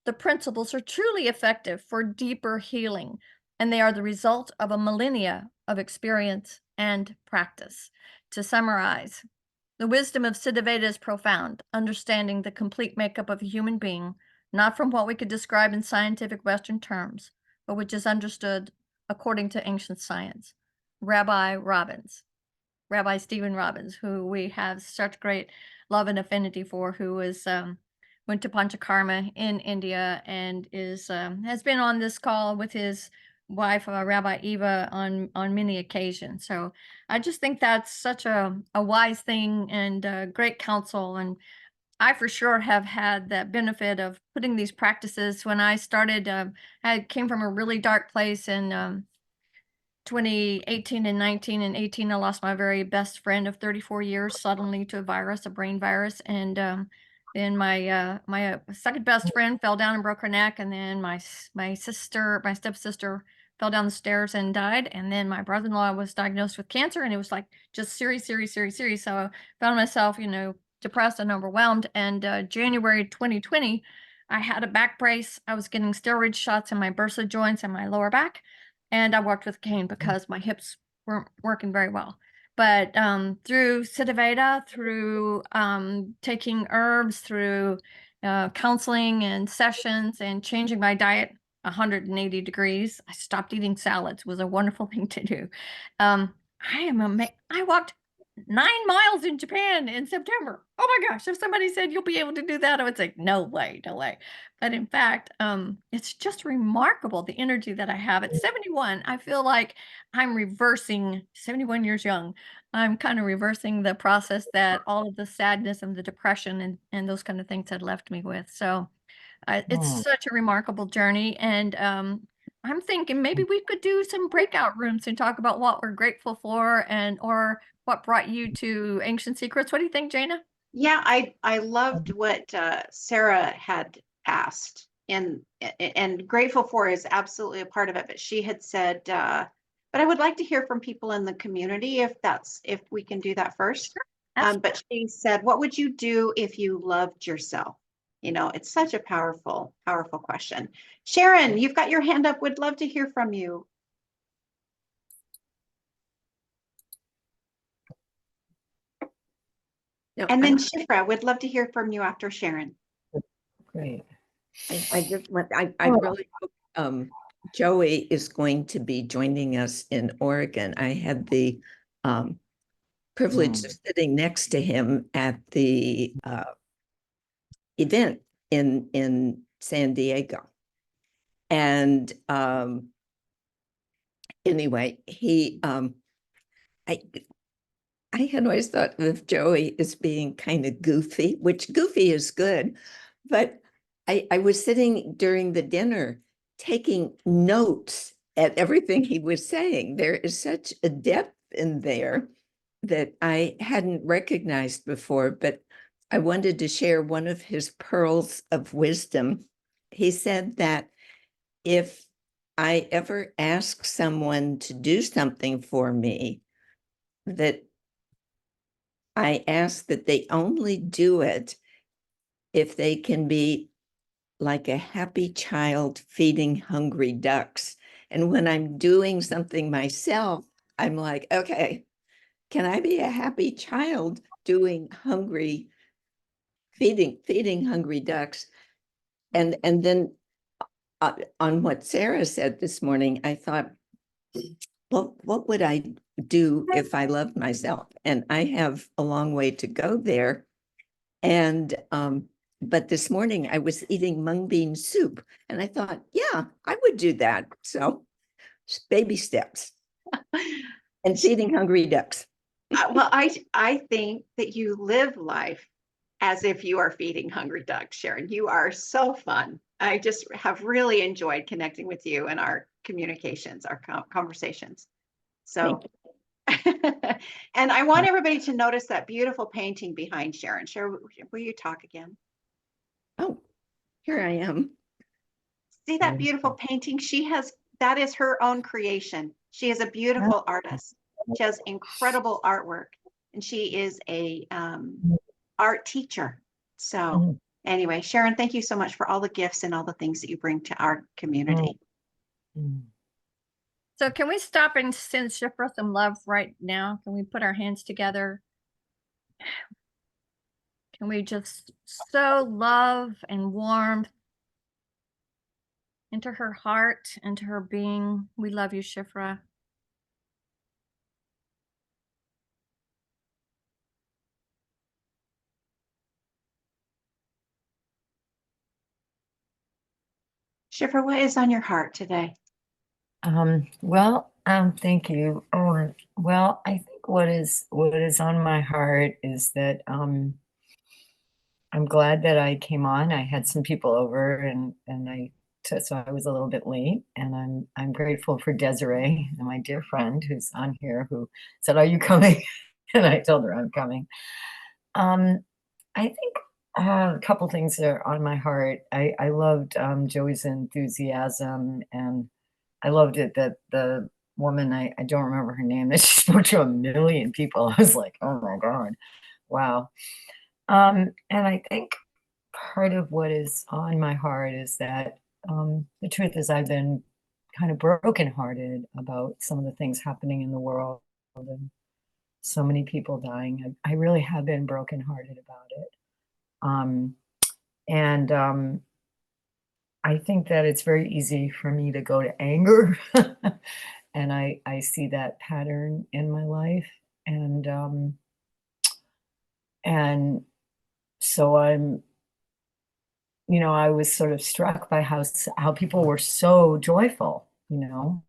The principles are truly effective for deeper healing, and they are the result of a millennia of experience and practice. To summarize, the wisdom of Siddha Veda is profound, understanding the complete makeup of a human being, not from what we could describe in scientific Western terms, but which is understood according to ancient science. Rabbi Stephen Robbins, who we have such great love and affinity for, who was went to Panchakarma in India, and is has been on this call with his wife, Rabbi Eva, on many occasions. So I just think that's such a wise thing, and great counsel. And I for sure have had that benefit of putting these practices. When I started, I came from a really dark place in 2018 and 19. In 18, I lost my very best friend of 34 years suddenly to a brain virus. And then my second best friend fell down and broke her neck. And then my stepsister fell down the stairs and died. And then my brother-in-law was diagnosed with cancer, and it was like just serious. So I found myself, depressed and overwhelmed. And January 2020, I had a back brace. I was getting steroid shots in my bursa joints and my lower back. And I walked with a cane because my hips weren't working very well. But through Siddha Veda, through taking herbs, through counseling and sessions, and changing my diet 180 degrees, I stopped eating salads. It was a wonderful thing to do. I walked 9 miles in Japan in September. Oh my gosh, if somebody said you'll be able to do that, I would say, no way, no way. But in fact, it's just remarkable the energy that I have. At 71, I feel like I'm reversing, 71 years young. I'm kind of reversing the process that all of the sadness and the depression and those kind of things had left me with. So it's such a remarkable journey. And I'm thinking maybe we could do some breakout rooms and talk about what we're grateful for or what brought you to Ancient Secrets. What do you think, Jayna? Yeah, I loved what Sarah had asked, and grateful for is absolutely a part of it. But she had said, but I would like to hear from people in the community if we can do that first. But she said, what would you do if you loved yourself? You know, it's such a powerful, powerful question. Sharon, you've got your hand up. Would love to hear from you. No, And then Shifra, would love to hear from you after Sharon. great. I just want, I really hope Joey is going to be joining us in Oregon. I had the privilege of sitting next to him at the event in San Diego. And anyway, I had always thought of Joey as being kind of goofy, which goofy is good, but I was sitting during the dinner taking notes at everything he was saying. There is such a depth in there that I hadn't recognized before, but I wanted to share one of his pearls of wisdom. He said that if I ever ask someone to do something for me, that I ask that they only do it if they can be like a happy child feeding hungry ducks. And when I'm doing something myself, I'm like, okay, can I be a happy child doing feeding hungry ducks? And then on what Sarah said this morning, I thought, what would I do if I loved myself? And I have a long way to go there. And but this morning I was eating mung bean soup, and I thought, yeah, I would do that. So baby steps and feeding hungry ducks. Well, I think that you live life as if you are feeding hungry ducks, Sharon. You are so fun. I just have really enjoyed connecting with you in our communications, our conversations. So, and I want everybody to notice that beautiful painting behind Sharon. Sharon, will you talk again? Oh, here I am. See that beautiful painting? That is her own creation. She is a beautiful artist. She has incredible artwork, and she is a art teacher. So anyway, Sharon, thank you so much for all the gifts and all the things that you bring to our community. So can we stop and send Shifra some love right now? Can we put our hands together? Can we just sow love and warmth into her heart, into her being? We love you, Shifra. Shifra, what is on your heart today? Thank you. Well, I think what is on my heart is that I'm glad that I came on. I had some people over and so I was a little bit late, and I'm grateful for Desiree and my dear friend who's on here who said, "Are you coming?" And I told her I'm coming. I think a couple things are on my heart. I loved Joey's enthusiasm, and I loved it that the woman, I don't remember her name, that she spoke to 1 million people. I was like, oh my God, wow. And I think part of what is on my heart is that the truth is I've been kind of brokenhearted about some of the things happening in the world and so many people dying. I really have been brokenhearted about it. I think that it's very easy for me to go to anger. And I see that pattern in my life. And And so I was sort of struck by how people were so joyful, and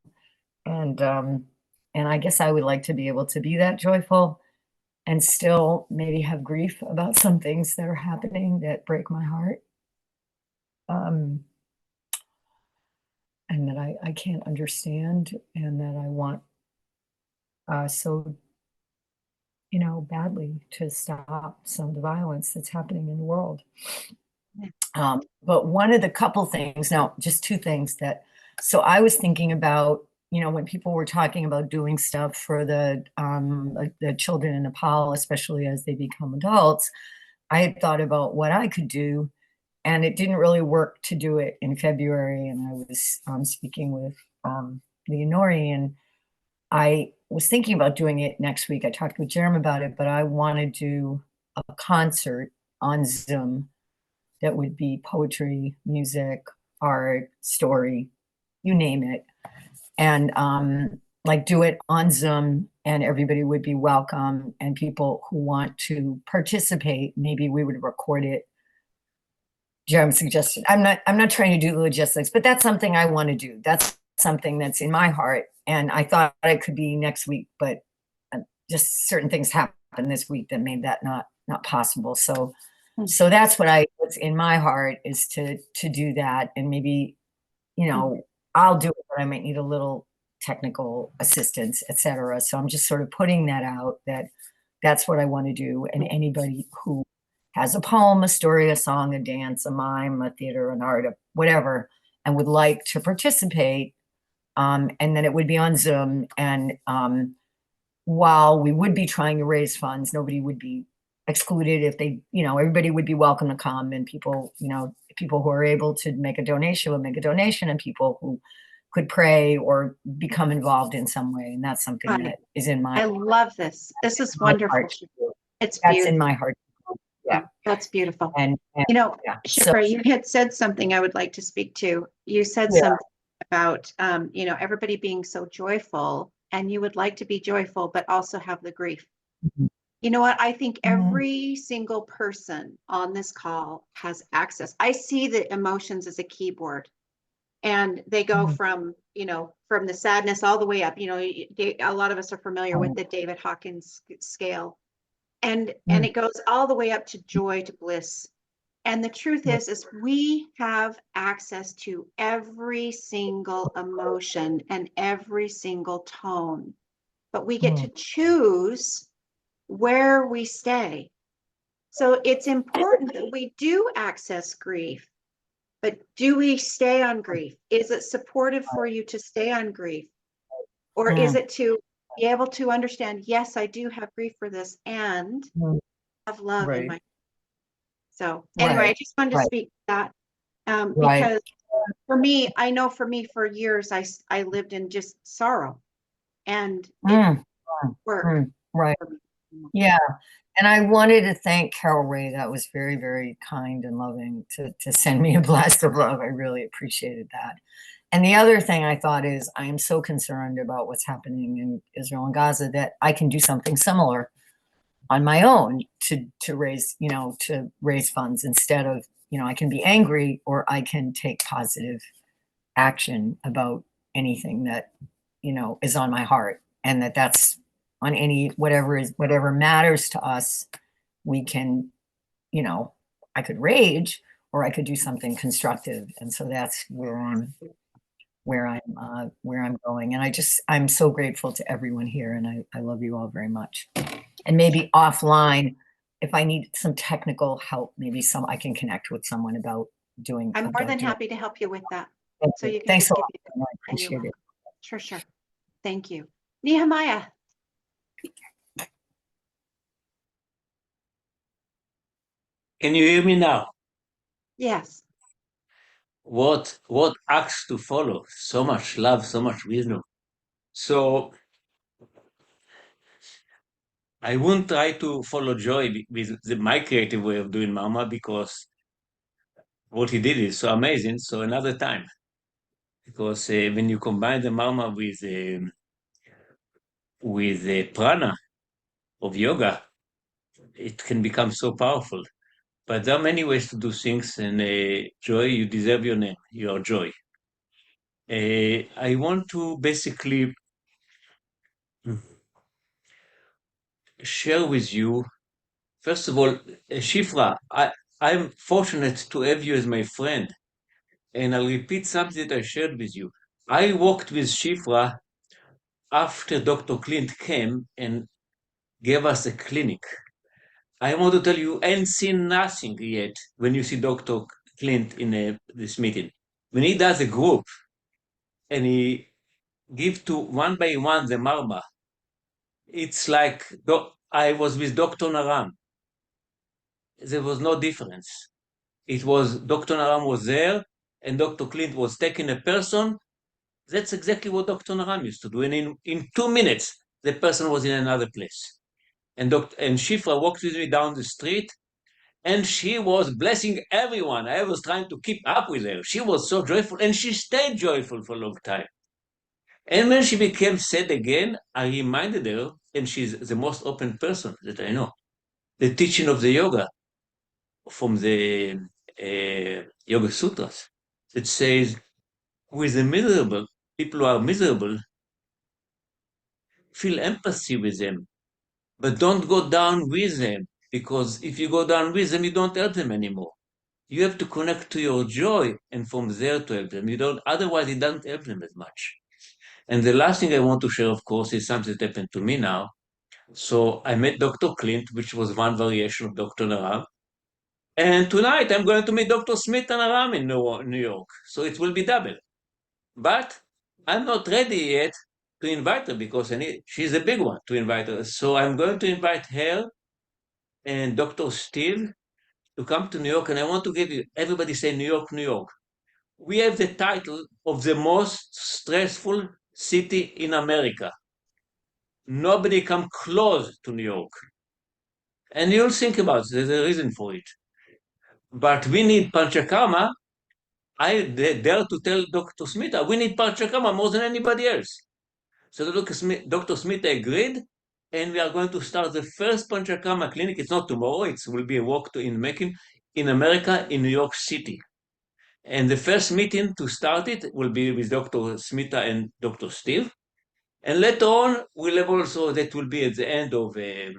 I guess I would like to be able to be that joyful and still maybe have grief about some things that are happening that break my heart. And that I can't understand, and that I want so badly to stop some of the violence that's happening in the world. But one of the couple things, now just two things so I was thinking about, when people were talking about doing stuff for the children in Nepal, especially as they become adults, I had thought about what I could do, and it didn't really work to do it in February. And I was speaking with Leonori, and I was thinking about doing it next week. I talked with Jerem about it, but I want to do a concert on Zoom that would be poetry, music, art, story, you name it. And do it on Zoom, and everybody would be welcome. And people who want to participate, maybe we would record it. Jerem suggested, I'm not trying to do the logistics, but that's something I want to do. That's something that's in my heart. And I thought it could be next week, but just certain things happened this week that made that not possible. So that's what's in my heart, is to do that. And maybe, I'll do it, but I might need a little technical assistance, etc. So I'm just sort of putting that out, that's what I want to do. And anybody who has a poem, a story, a song, a dance, a mime, a theater, an art, whatever, and would like to participate, and then it would be on Zoom. And while we would be trying to raise funds, nobody would be excluded. If they, everybody would be welcome to come, and people who are able to make a donation would make a donation, and people who could pray or become involved in some way. And that's something that is in my I love this. This is wonderful. It's that's beautiful. in my heart. Yeah, that's beautiful. And Shipra, you had said something I would like to speak to. You said something about everybody being so joyful, and you would like to be joyful but also have the grief. You know what? I think every single person on this call has access. I see the emotions as a keyboard, and they go from the sadness all the way up. A lot of us are familiar with the David Hawkins scale, and it goes all the way up to joy, to bliss. And the truth is we have access to every single emotion and every single tone, but we get to choose where we stay. So it's important that we do access grief, but do we stay on grief? Is it supportive for you to stay on grief? Or is it to be able to understand, yes, I do have grief for this, and have love in my. So anyway, I just wanted to speak to that, because for me, I know for years, I lived in just sorrow, and it worked. Right. Yeah. And I wanted to thank Carol Ray. That was very, very kind and loving to send me a blast of love. I really appreciated that. And the other thing I thought is, I am so concerned about what's happening in Israel and Gaza that I can do something similar on my own to raise funds, instead of, I can be angry, or I can take positive action about anything that, is on my heart, and that's on whatever matters to us. We can, I could rage, or I could do something constructive. And so that's where I'm going. And I'm so grateful to everyone here, and I love you all very much. And maybe offline, if I need some technical help, maybe I can connect with someone about doing. I'm more than happy to help you with that. So you can Thanks a lot. I appreciate it. Sure. Thank you. Nehemiah. Can you hear me now? Yes. What acts to follow? So much love, so much wisdom. So I won't try to follow Joy with my creative way of doing Mama, because what he did is so amazing. So another time, because when you combine the Mama with the prana of yoga, it can become so powerful. But there are many ways to do things, and Joy, you deserve your name. You are Joy. I want to basically share with you, first of all, Shifra, I'm fortunate to have you as my friend, and I'll repeat something that I shared with you. I worked with Shifra after Dr. Clint came and gave us a clinic. I want to tell you, I ain't seen nothing yet when you see Dr. Clint in this meeting. When he does a group and he gives to one by one the marma, it's like I was with Dr. Naram. There was no difference. It was Dr. Naram was there and Dr. Clint was taking a person. That's exactly what Dr. Naram used to do. And in 2 minutes, the person was in another place. And Shifra walked with me down the street, and she was blessing everyone. I was trying to keep up with her. She was so joyful, and she stayed joyful for a long time. And when she became sad again, I reminded her, and she's the most open person that I know, the teaching of the yoga from the Yoga Sutras that says, with the miserable, people who are miserable, feel empathy with them, but don't go down with them, because if you go down with them, you don't help them anymore. You have to connect to your joy, and from there to help them. You don't, otherwise it doesn't help them as much. And the last thing I want to share, of course, is something that happened to me now. So I met Dr. Clint, which was one variation of Dr. Naram. And tonight I'm going to meet Dr. Smith and Naram in New York. So it will be double. But I'm not ready yet to invite her because she's a big one to invite her. So I'm going to invite her and Dr. Steve to come to New York. And I want to give you, everybody say New York, New York. We have the title of the most stressful city in America. Nobody come close to New York. And you'll think about it, there's a reason for it. But we need Panchakarma. I dare to tell Dr. Smith, we need Panchakarma more than anybody else. So Dr. Smith agreed, and we are going to start the first Panchakarma clinic. It's not tomorrow, it will be a walk in making in America, in New York City. And the first meeting to start it will be with Dr. Smita and Dr. Steve. And later on, we'll have also, that will be at the end of the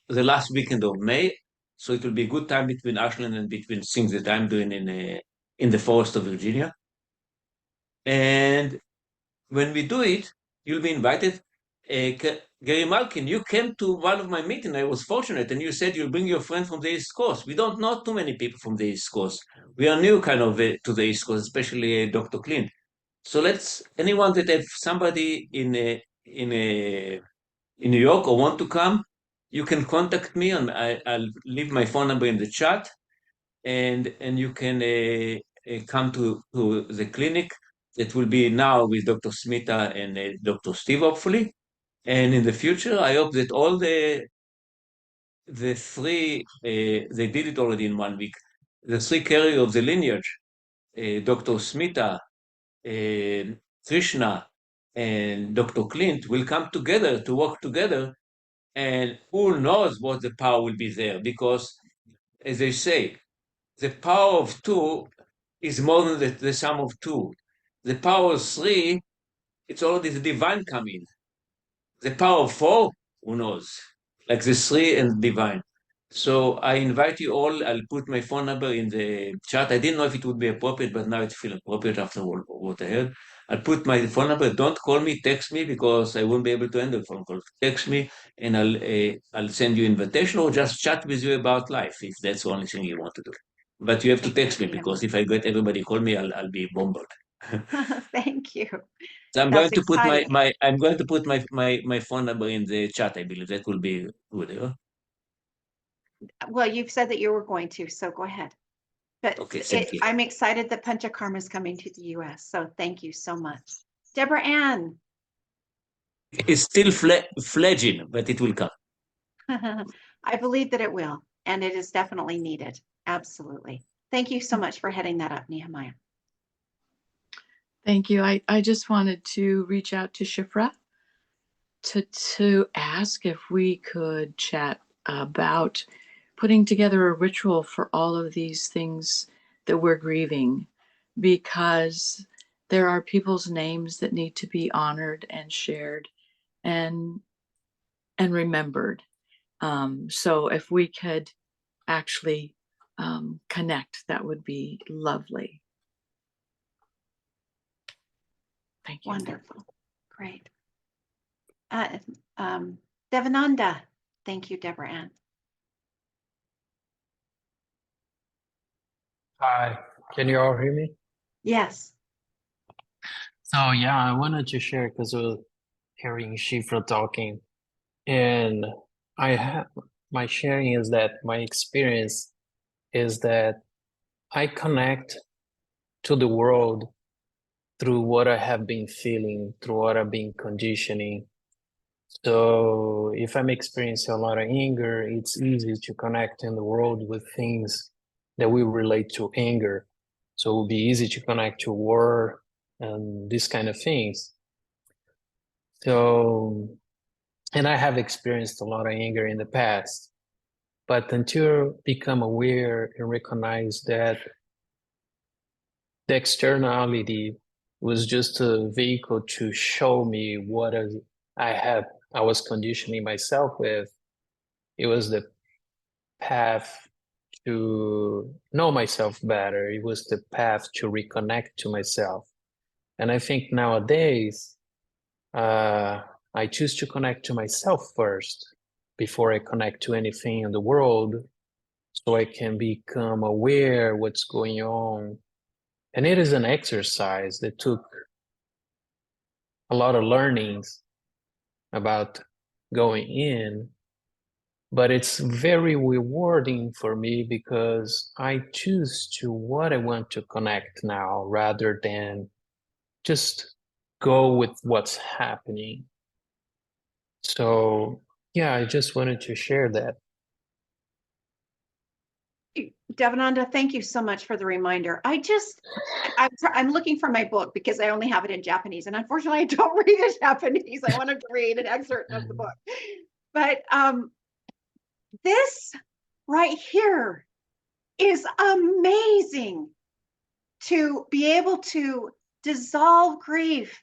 last weekend of May. So it will be a good time between Ashland and between things that I'm doing in the forest of Virginia. And when we do it, you'll be invited. Gary Malkin, you came to one of my meetings. I was fortunate, and you said you'll bring your friend from the East Coast. We don't know too many people from the East Coast. We are new kind of to the East Coast, especially Dr. Clint. So anyone that have somebody in New York or want to come, you can contact me, and I'll leave my phone number in the chat, and you can come to the clinic. That will be now with Dr. Smita and Dr. Steve, hopefully. And in the future, I hope that all the three, they did it already in 1 week, the three carriers of the lineage, Dr. Smita, Krishna, and Dr. Clint will come together to work together, and who knows what the power will be there, because, as they say, the power of two is more than the sum of two. The power of three, it's already the divine coming. The power of four, who knows? Like the three and divine. So I invite you all. I'll put my phone number in the chat. I didn't know if it would be appropriate, but now it feels appropriate after what I heard. I'll put my phone number. Don't call me, text me, because I won't be able to handle phone calls. Text me, and I'll send you invitation, or just chat with you about life if that's the only thing you want to do. But you have to text me, because if I get everybody call me, I'll be bombarded. Thank you. So I'm That's going to put exciting. I'm going to put my phone number in the chat. I believe that will be good. Huh? Well, you've said that you were going to, so go ahead. But Okay, thank you. I'm excited that Panchakarma is coming to the US. So thank you so much. Deborah Ann. It's still fledging, but it will come. I believe that it will, and it is definitely needed. Absolutely. Thank you so much for heading that up, Nehemiah. Thank you. I just wanted to reach out to Shifra to ask if we could chat about putting together a ritual for all of these things that we're grieving, because there are people's names that need to be honored and shared and remembered. So if we could actually connect, that would be lovely. Thank you. Wonderful. Great. Devananda. Thank you, Deborah Ann. Hi, can you all hear me? Yes. So yeah, I wanted to share because of hearing Shifra talking, and I have my sharing is that my experience is that I connect to the world through what I have been feeling, through what I've been conditioning. So if I'm experiencing a lot of anger, it's easy to connect in the world with things that will relate to anger. So it will be easy to connect to war and these kind of things. So, and I have experienced a lot of anger in the past, but until become aware and recognize that the externality was just a vehicle to show me what I was conditioning myself with. It was the path to know myself better. It was the path to reconnect to myself. And I think nowadays, I choose to connect to myself first before I connect to anything in the world, so I can become aware what's going on. And it is an exercise that took a lot of learnings about going in, but it's very rewarding for me because I choose to what I want to connect now rather than just go with what's happening. So yeah, I just wanted to share that. Devananda, thank you so much for the reminder. I'm looking for my book because I only have it in Japanese, and unfortunately I don't read in Japanese. I wanted to read an excerpt of the book. But this right here is amazing, to be able to dissolve grief,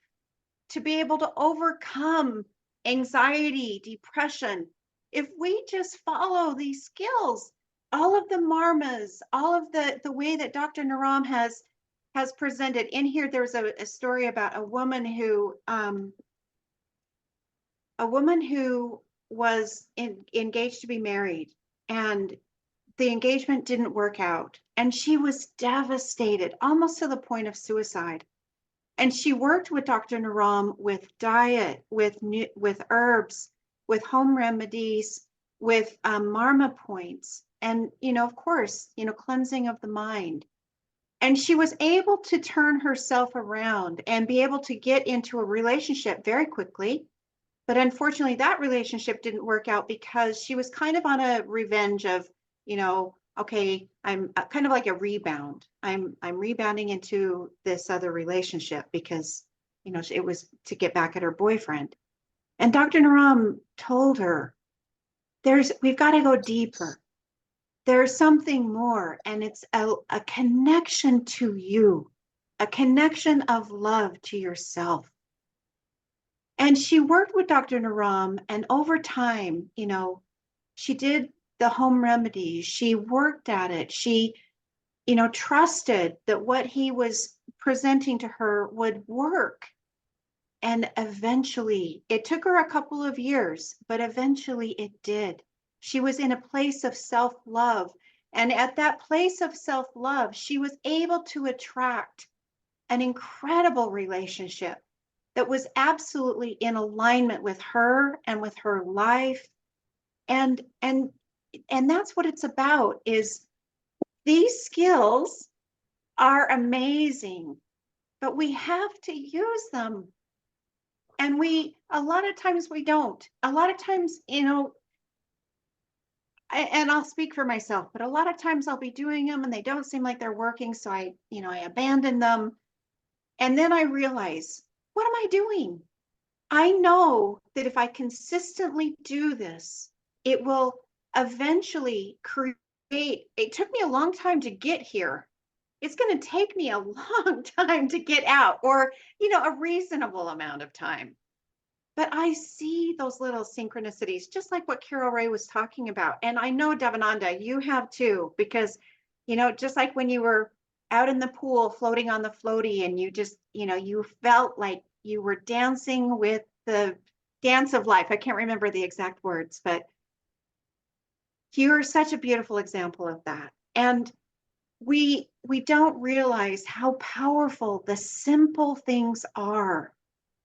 to be able to overcome anxiety, depression. If we just follow these skills, all of the marmas, all of the way that Dr. Naram has presented in here, there's a story about a woman who was engaged to be married, and the engagement didn't work out, and she was devastated, almost to the point of suicide. And she worked with Dr. Naram with diet, with herbs, with home remedies, with marma points, and of course, cleansing of the mind. And she was able to turn herself around and be able to get into a relationship very quickly. But unfortunately, that relationship didn't work out because she was kind of on a revenge of, okay, I'm kind of like a rebound. I'm rebounding into this other relationship because, it was to get back at her boyfriend. And Dr. Naram told her, we've got to go deeper. There's something more, and it's a connection to you, a connection of love to yourself. And she worked with Dr. Naram, and over time, she did the home remedies. She worked at it. She, trusted that what he was presenting to her would work. And eventually, it took her a couple of years, but eventually it did. She was in a place of self-love. And at that place of self-love, she was able to attract an incredible relationship that was absolutely in alignment with her and with her life. And that's what it's about, is these skills are amazing, but we have to use them. And a lot of times we don't. A lot of times, and I'll speak for myself, but a lot of times I'll be doing them and they don't seem like they're working. So I abandon them. And then I realize, what am I doing? I know that if I consistently do this, it will eventually create, it took me a long time to get here. It's going to take me a long time to get out, or, a reasonable amount of time. But I see those little synchronicities, just like what Carol Ray was talking about. And I know, Devananda, you have too, because, just like when you were out in the pool floating on the floaty and you just, you felt like you were dancing with the dance of life. I can't remember the exact words, but you're such a beautiful example of that. And we don't realize how powerful the simple things are.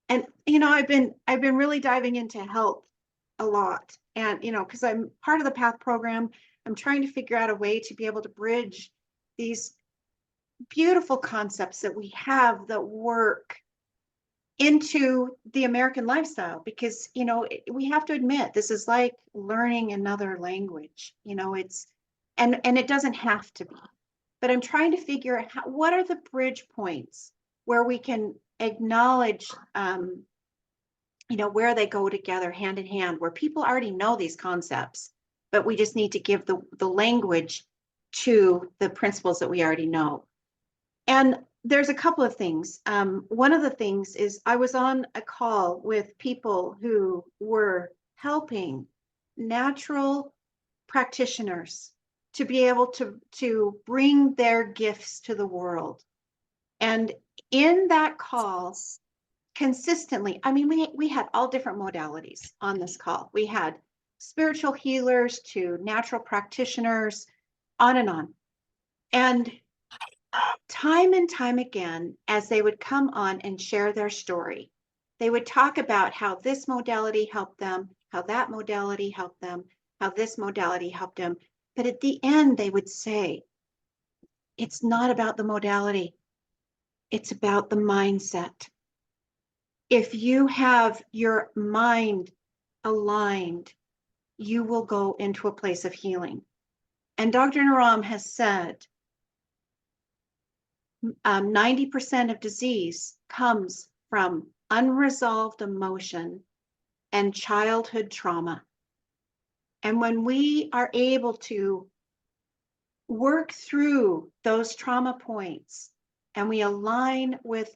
And I've been really diving into health a lot, and because I'm part of the PATH program, I'm trying to figure out a way to be able to bridge these beautiful concepts that we have that work into the American lifestyle, because we have to admit, this is like learning another language. It's and it doesn't have to be, but I'm trying to figure out what are the bridge points where we can acknowledge where they go together hand in hand, where people already know these concepts, but we just need to give the language to the principles that we already know. And there's a couple of things. One of the things is I was on a call with people who were helping natural practitioners to be able to bring their gifts to the world. And in that call, consistently, I mean, we had all different modalities on this call. We had spiritual healers to natural practitioners, on and on. And time and time again, as they would come on and share their story, they would talk about how this modality helped them, how that modality helped them, how this modality helped them. But at the end, they would say, it's not about the modality. It's about the mindset. If you have your mind aligned, you will go into a place of healing. And Dr. Naram has said 90% of disease comes from unresolved emotion and childhood trauma. And when we are able to work through those trauma points and we align with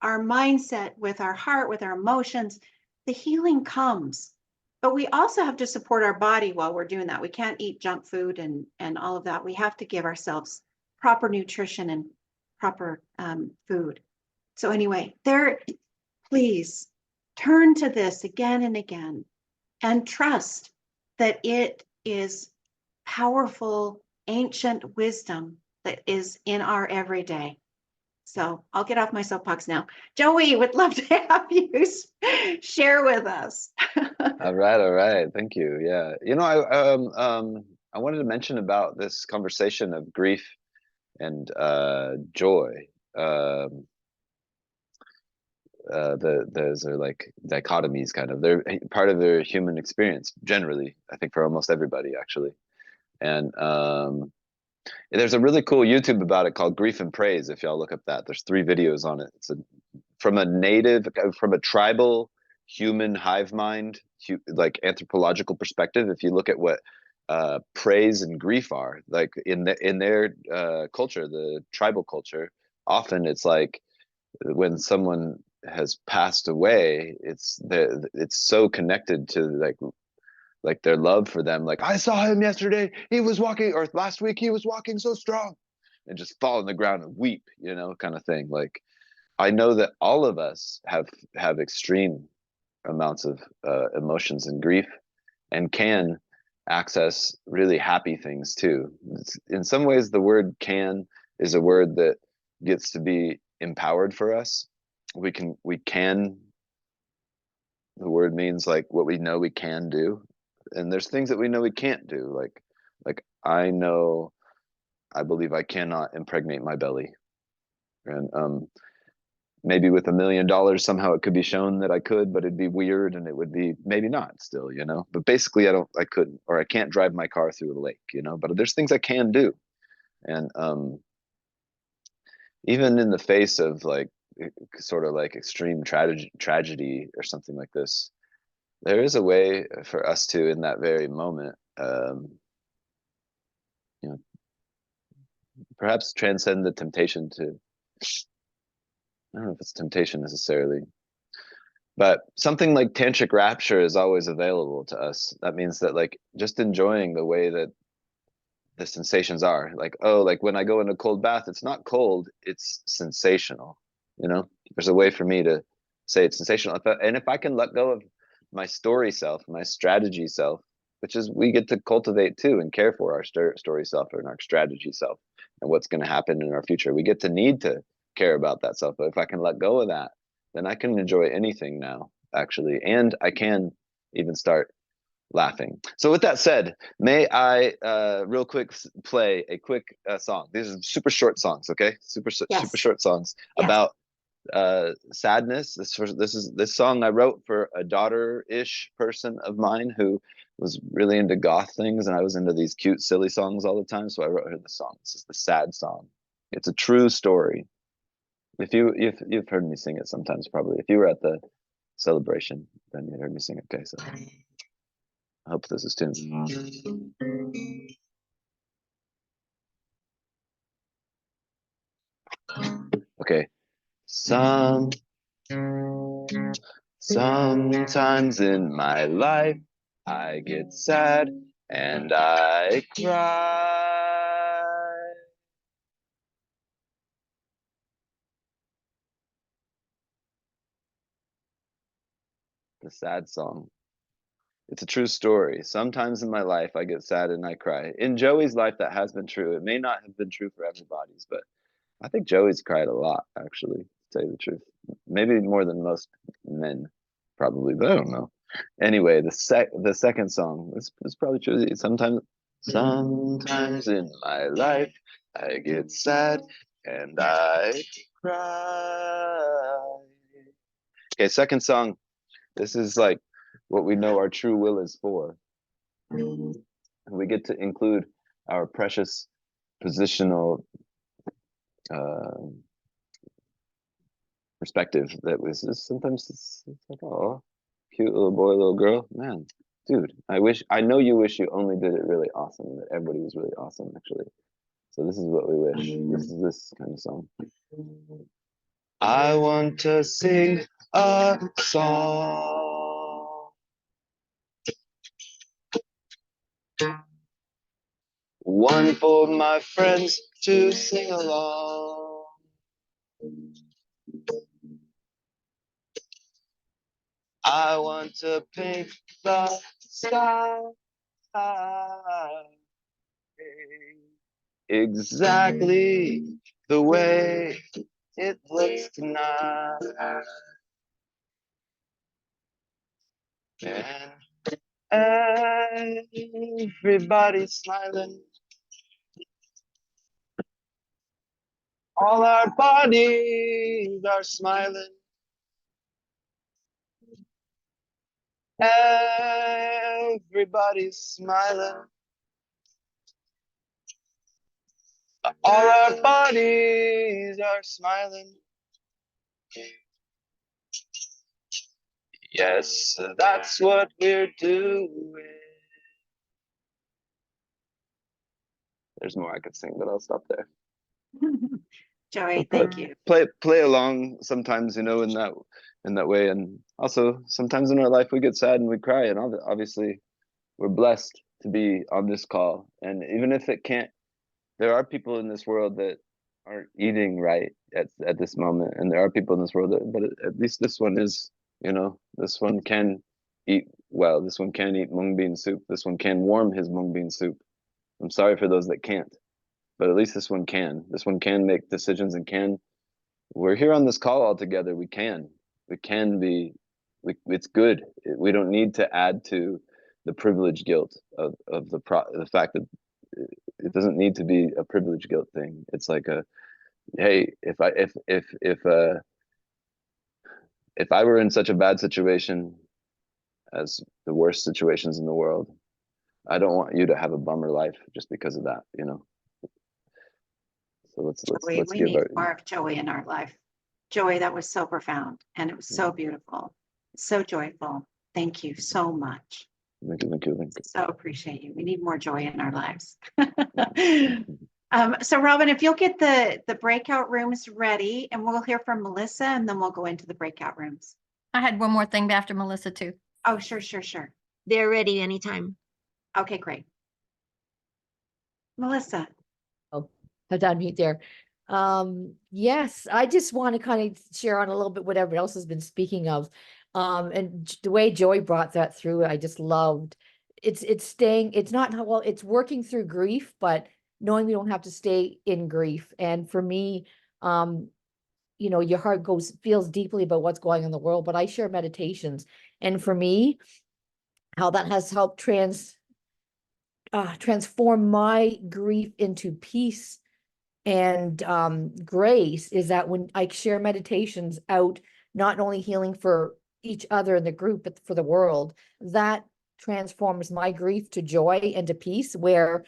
our mindset, with our heart, with our emotions, the healing comes. But we also have to support our body while we're doing that. We can't eat junk food and all of that. We have to give ourselves proper nutrition and proper food. So anyway, please turn to this again and again and trust that it is powerful, ancient wisdom that is in our everyday. So I'll get off my soapbox now. Joey, would love to have you share with us. All right. Thank you. Yeah. I wanted to mention about this conversation of grief and joy. Those are like dichotomies, kind of. They're part of their human experience generally, I think, for almost everybody, actually. And there's a really cool YouTube about it called Grief and Praise. If y'all look up that, there's 3 videos on it. It's from a tribal human hive mind, like anthropological perspective. If you look at what praise and grief are, like in their culture, the tribal culture, often it's like when someone has passed away, it's so connected to like their love for them. Like, I saw him yesterday, he was walking, or last week he was walking so strong, and just fall on the ground and weep, kind of thing. Like, I know that all of us have extreme amounts of emotions and grief, and can access really happy things too. In some ways, the word "can" is a word that gets to be empowered for us. We can. The word means like what we know we can do, and there's things that we know we can't do. Like I believe I cannot impregnate my belly, and maybe with $1 million somehow it could be shown that I could, but it'd be weird, and it would be maybe not still, but basically I couldn't, or I can't drive my car through a lake, but there's things I can do. And even in the face of like sort of like extreme tragedy or something like this, there is a way for us to, in that very moment, you know, perhaps transcend the temptation to, I don't know if it's temptation necessarily, but something like tantric rapture is always available to us. That means that, like, just enjoying the way that the sensations are, like, oh, like when I go in a cold bath, it's not cold, it's sensational. You know, there's a way for me to say it's sensational. And if I can let go of my story self, my strategy self, which is we get to cultivate too and care for our story self and our strategy self and what's going to happen in our future. We get to need to care about that self. But if I can let go of that, then I can enjoy anything now, actually. And I can even start laughing. So with that said, may I real quick play a quick song. These are super short songs, okay? Super short songs about sadness. This song I wrote for a daughter-ish person of mine who was really into goth things, and I was into these cute, silly songs all the time. So I wrote her the song. This is the sad song. It's a true story. If you've heard me sing it sometimes, probably. If you were at the celebration, then you heard me sing it. Okay, so I hope this is tuned. Okay. Sometimes in my life I get sad and I cry. The sad song. It's a true story. Sometimes in my life I get sad and I cry. In Joey's life that has been true. It may not have been true for everybody's, but I think Joey's cried a lot, actually, to tell you the truth. Maybe more than most men, probably, but I don't know. Anyway, the second song, this is probably true. Sometimes in my life I get sad and I cry. Okay, second song. This is like what we know our true will is for. And we get to include our precious positional perspective that was just sometimes it's like, oh, cute little boy, little girl, man, dude, I know you wish you only did it really awesome and that everybody was really awesome, actually. So this is what we wish. This is this kind of song. I want to sing a song, one for my friends to sing along. I want to paint the sky exactly the way it looks tonight. And everybody's smiling. All our bodies are smiling. Everybody's smiling. All our bodies are smiling. Yes, that's what we're doing. There's more I could sing, but I'll stop there. Joey, thank you. Play along sometimes, you know, in that way. And also sometimes in our life we get sad and we cry, and obviously we're blessed to be on this call. And even if it can't, there are people in this world that aren't eating right at this moment, and there are people in this world that, but at least this one is, you know, this one can eat well. This one can eat mung bean soup. This one can warm his mung bean soup. I'm sorry for those that can't, but at least this one can. This one can make decisions and can. We're here on this call all together. We can be. It's good. We don't need to add to the privilege guilt of the fact that it doesn't need to be a privilege guilt thing. It's like a, hey, if I were in such a bad situation as the worst situations in the world, I don't want you to have a bummer life just because of that, you know. So let's We give need our, more of Joey in our life. Joy, that was so profound and it was so beautiful, so joyful. Thank you so much. Thank you, thank you, thank you. So appreciate you. We need more joy in our lives. So Robin, if you'll get the breakout rooms ready and we'll hear from Melissa and then we'll go into the breakout rooms. I had one more thing after Melissa too. Oh, sure. They're ready anytime. Okay, great. Melissa. Oh, I done mute there. Yes, I just want to kind of share on a little bit what everybody else has been speaking of. And the way Joy brought that through, I just loved. It's staying, it's not, well, it's working through grief, but knowing we don't have to stay in grief. And for me, you know, your heart feels deeply about what's going on in the world, but I share meditations. And for me, how that has helped transform my grief into peace and grace is that when I share meditations out, not only healing for each other in the group, but for the world, that transforms my grief to joy and to peace, where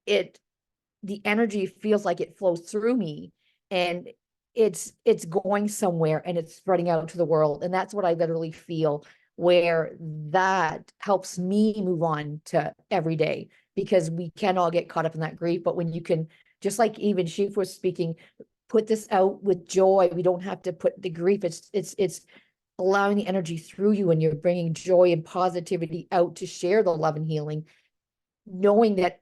the energy feels like it flows through me and it's going somewhere and it's spreading out to the world. And that's what I literally feel, where that helps me move on to every day, because we can all get caught up in that grief. But when you can, just like even Shif was speaking, put this out with joy. We don't have to put the grief. It's allowing the energy through you, and you're bringing joy and positivity out to share the love and healing, knowing that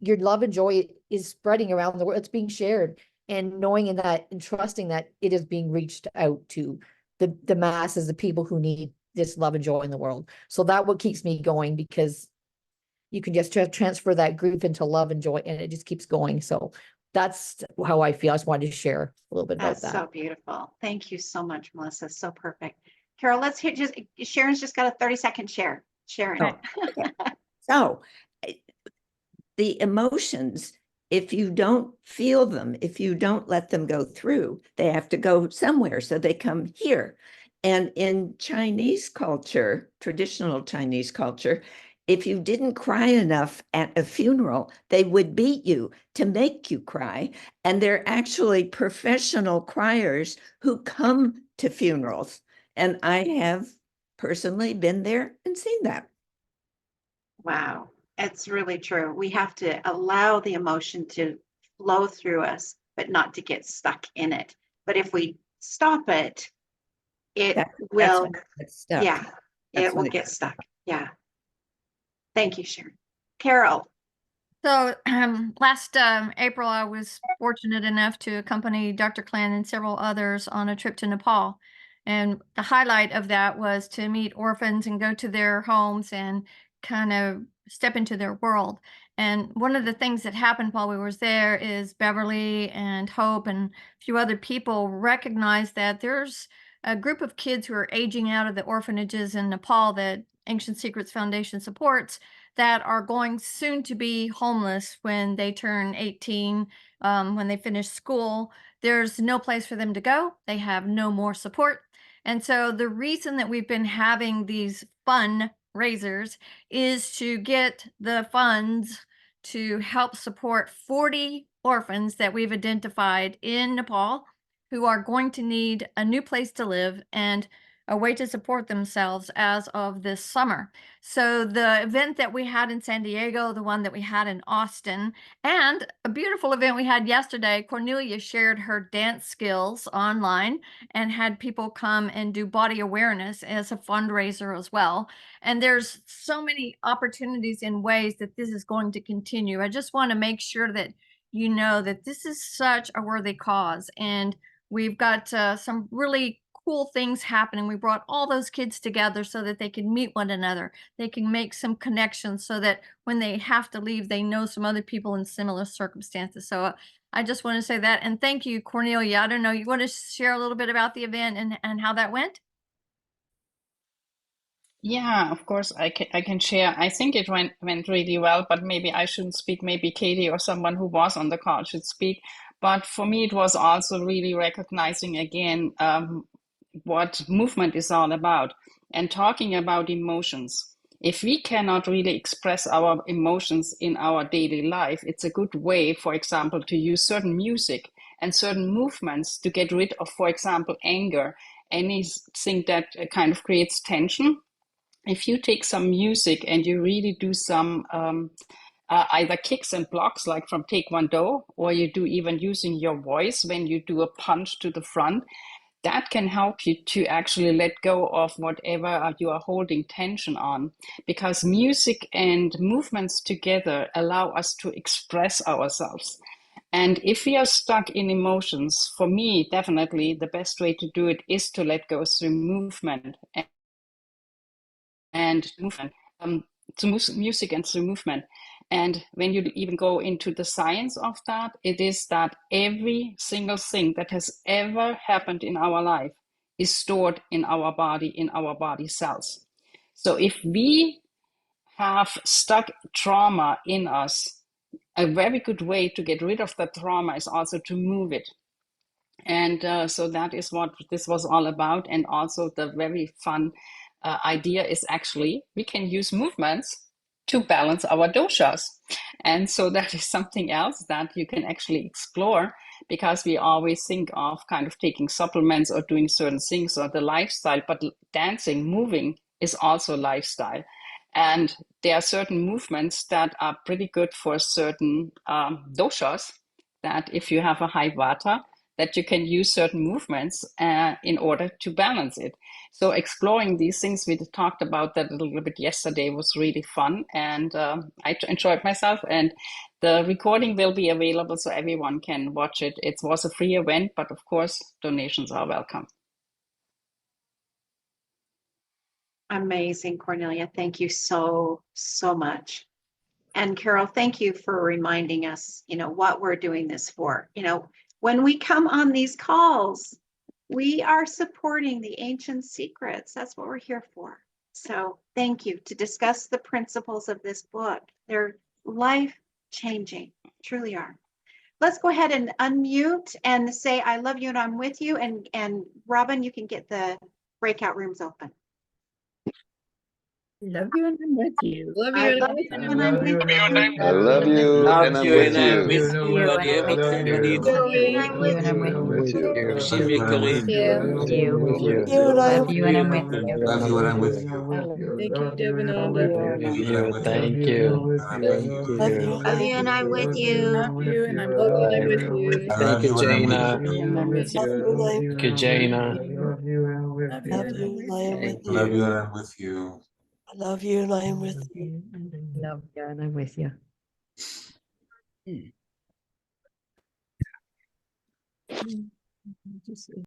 your love and joy is spreading around the world. It's being shared, and knowing in that and trusting that it is being reached out to the masses, the people who need this love and joy in the world. So that what keeps me going, because you can just transfer that grief into love and joy, and it just keeps going. So that's how I feel. I just wanted to share a little bit about That's that. so beautiful. Thank you so much, Melissa. So perfect. Carol, let's hit Sharon's just got a 30-second share. Sharon. Oh, okay. So the emotions, if you don't feel them, if you don't let them go through, they have to go somewhere. So they come here. And in Chinese culture, traditional Chinese culture, if you didn't cry enough at a funeral, they would beat you to make you cry. And they're actually professional criers who come to funerals. And I have personally been there and seen that. Wow. It's really true. We have to allow the emotion to flow through us, but not to get stuck in it. But if we stop it, it will, when it gets stuck. yeah, That's it when will it get gets stuck. Yeah. Thank you, Sharon. Carol. So last April, I was fortunate enough to accompany Dr. Clan and several others on a trip to Nepal. And the highlight of that was to meet orphans and go to their homes and kind of step into their world. And one of the things that happened while we were there is Beverly and Hope and a few other people recognized that there's a group of kids who are aging out of the orphanages in Nepal that Ancient Secrets Foundation supports, that are going soon to be homeless when they turn 18, when they finish school. There's no place for them to go. They have no more support. And so the reason that we've been having these fundraisers is to get the funds to help support 40 orphans that we've identified in Nepal who are going to need a new place to live and a way to support themselves as of this summer. So the event that we had in San Diego, the one that we had in Austin, and a beautiful event we had yesterday, Cornelia shared her dance skills online and had people come and do body awareness as a fundraiser as well. And there's so many opportunities in ways that this is going to continue. I just want to make sure that you know that this is such a worthy cause, and we've got some really cool things happening. We brought all those kids together so that they can meet one another. They can make some connections so that when they have to leave, they know some other people in similar circumstances. So I just want to say that. And thank you, Cornelia. I don't know, you want to share a little bit about the event and how that went? Yeah, of course, I can share. I think it went really well, but maybe I shouldn't speak. Maybe Katie or someone who was on the call should speak. But for me, it was also really recognizing again what movement is all about and talking about emotions. If we cannot really express our emotions in our daily life, it's a good way, for example, to use certain music and certain movements to get rid of, for example, anger, anything that kind of creates tension. If you take some music and you really do some either kicks and blocks like from Taekwondo, or you do even using your voice when you do a punch to the front, that can help you to actually let go of whatever you are holding tension on, because music and movements together allow us to express ourselves. And if we are stuck in emotions, for me, definitely the best way to do it is to let go through movement and movement, to music and through movement. And when you even go into the science of that, it is that every single thing that has ever happened in our life is stored in our body cells. So if we have stuck trauma in us, a very good way to get rid of the trauma is also to move it. And so that is what this was all about. And also the very fun idea is actually we can use movements to balance our doshas. And so that is something else that you can actually explore, because we always think of kind of taking supplements or doing certain things or the lifestyle, but dancing, moving is also lifestyle. And there are certain movements that are pretty good for certain doshas, that if you have a high vata, that you can use certain movements in order to balance it. So exploring these things, we talked about that a little bit yesterday, was really fun, and I enjoyed myself. And the recording will be available so everyone can watch it. It was a free event, but of course, donations are welcome. Amazing, Cornelia. Thank you so, so much. And Carol, thank you for reminding us, what we're doing this for. When we come on these calls, we are supporting the ancient secrets. That's what we're here for. So thank you, to discuss the principles of this book. They're life-changing, truly are. Let's go ahead and unmute and say, I love you and I'm with you. And Robin, you can get the breakout rooms open. Love you and I'm with you. Love I you. love you and I'm with you. I love you and I'm with you. With everybody. Have a good Joey. You and I'm with I'm you. with you. Shim יקרים. With you. With you. Love you and I'm with you. Love you and I'm with you. Thank you, Devin. Love you. Thank you. Thank you. Love you and I'm with you. Love you, and I'm glad that I'm with you. Thank you, Jayna. And I'm with you. Thank you, Jayna. Love you, and I'm with you. Love you and I'm with you. I love you and I am with you. Love you and I'm with you.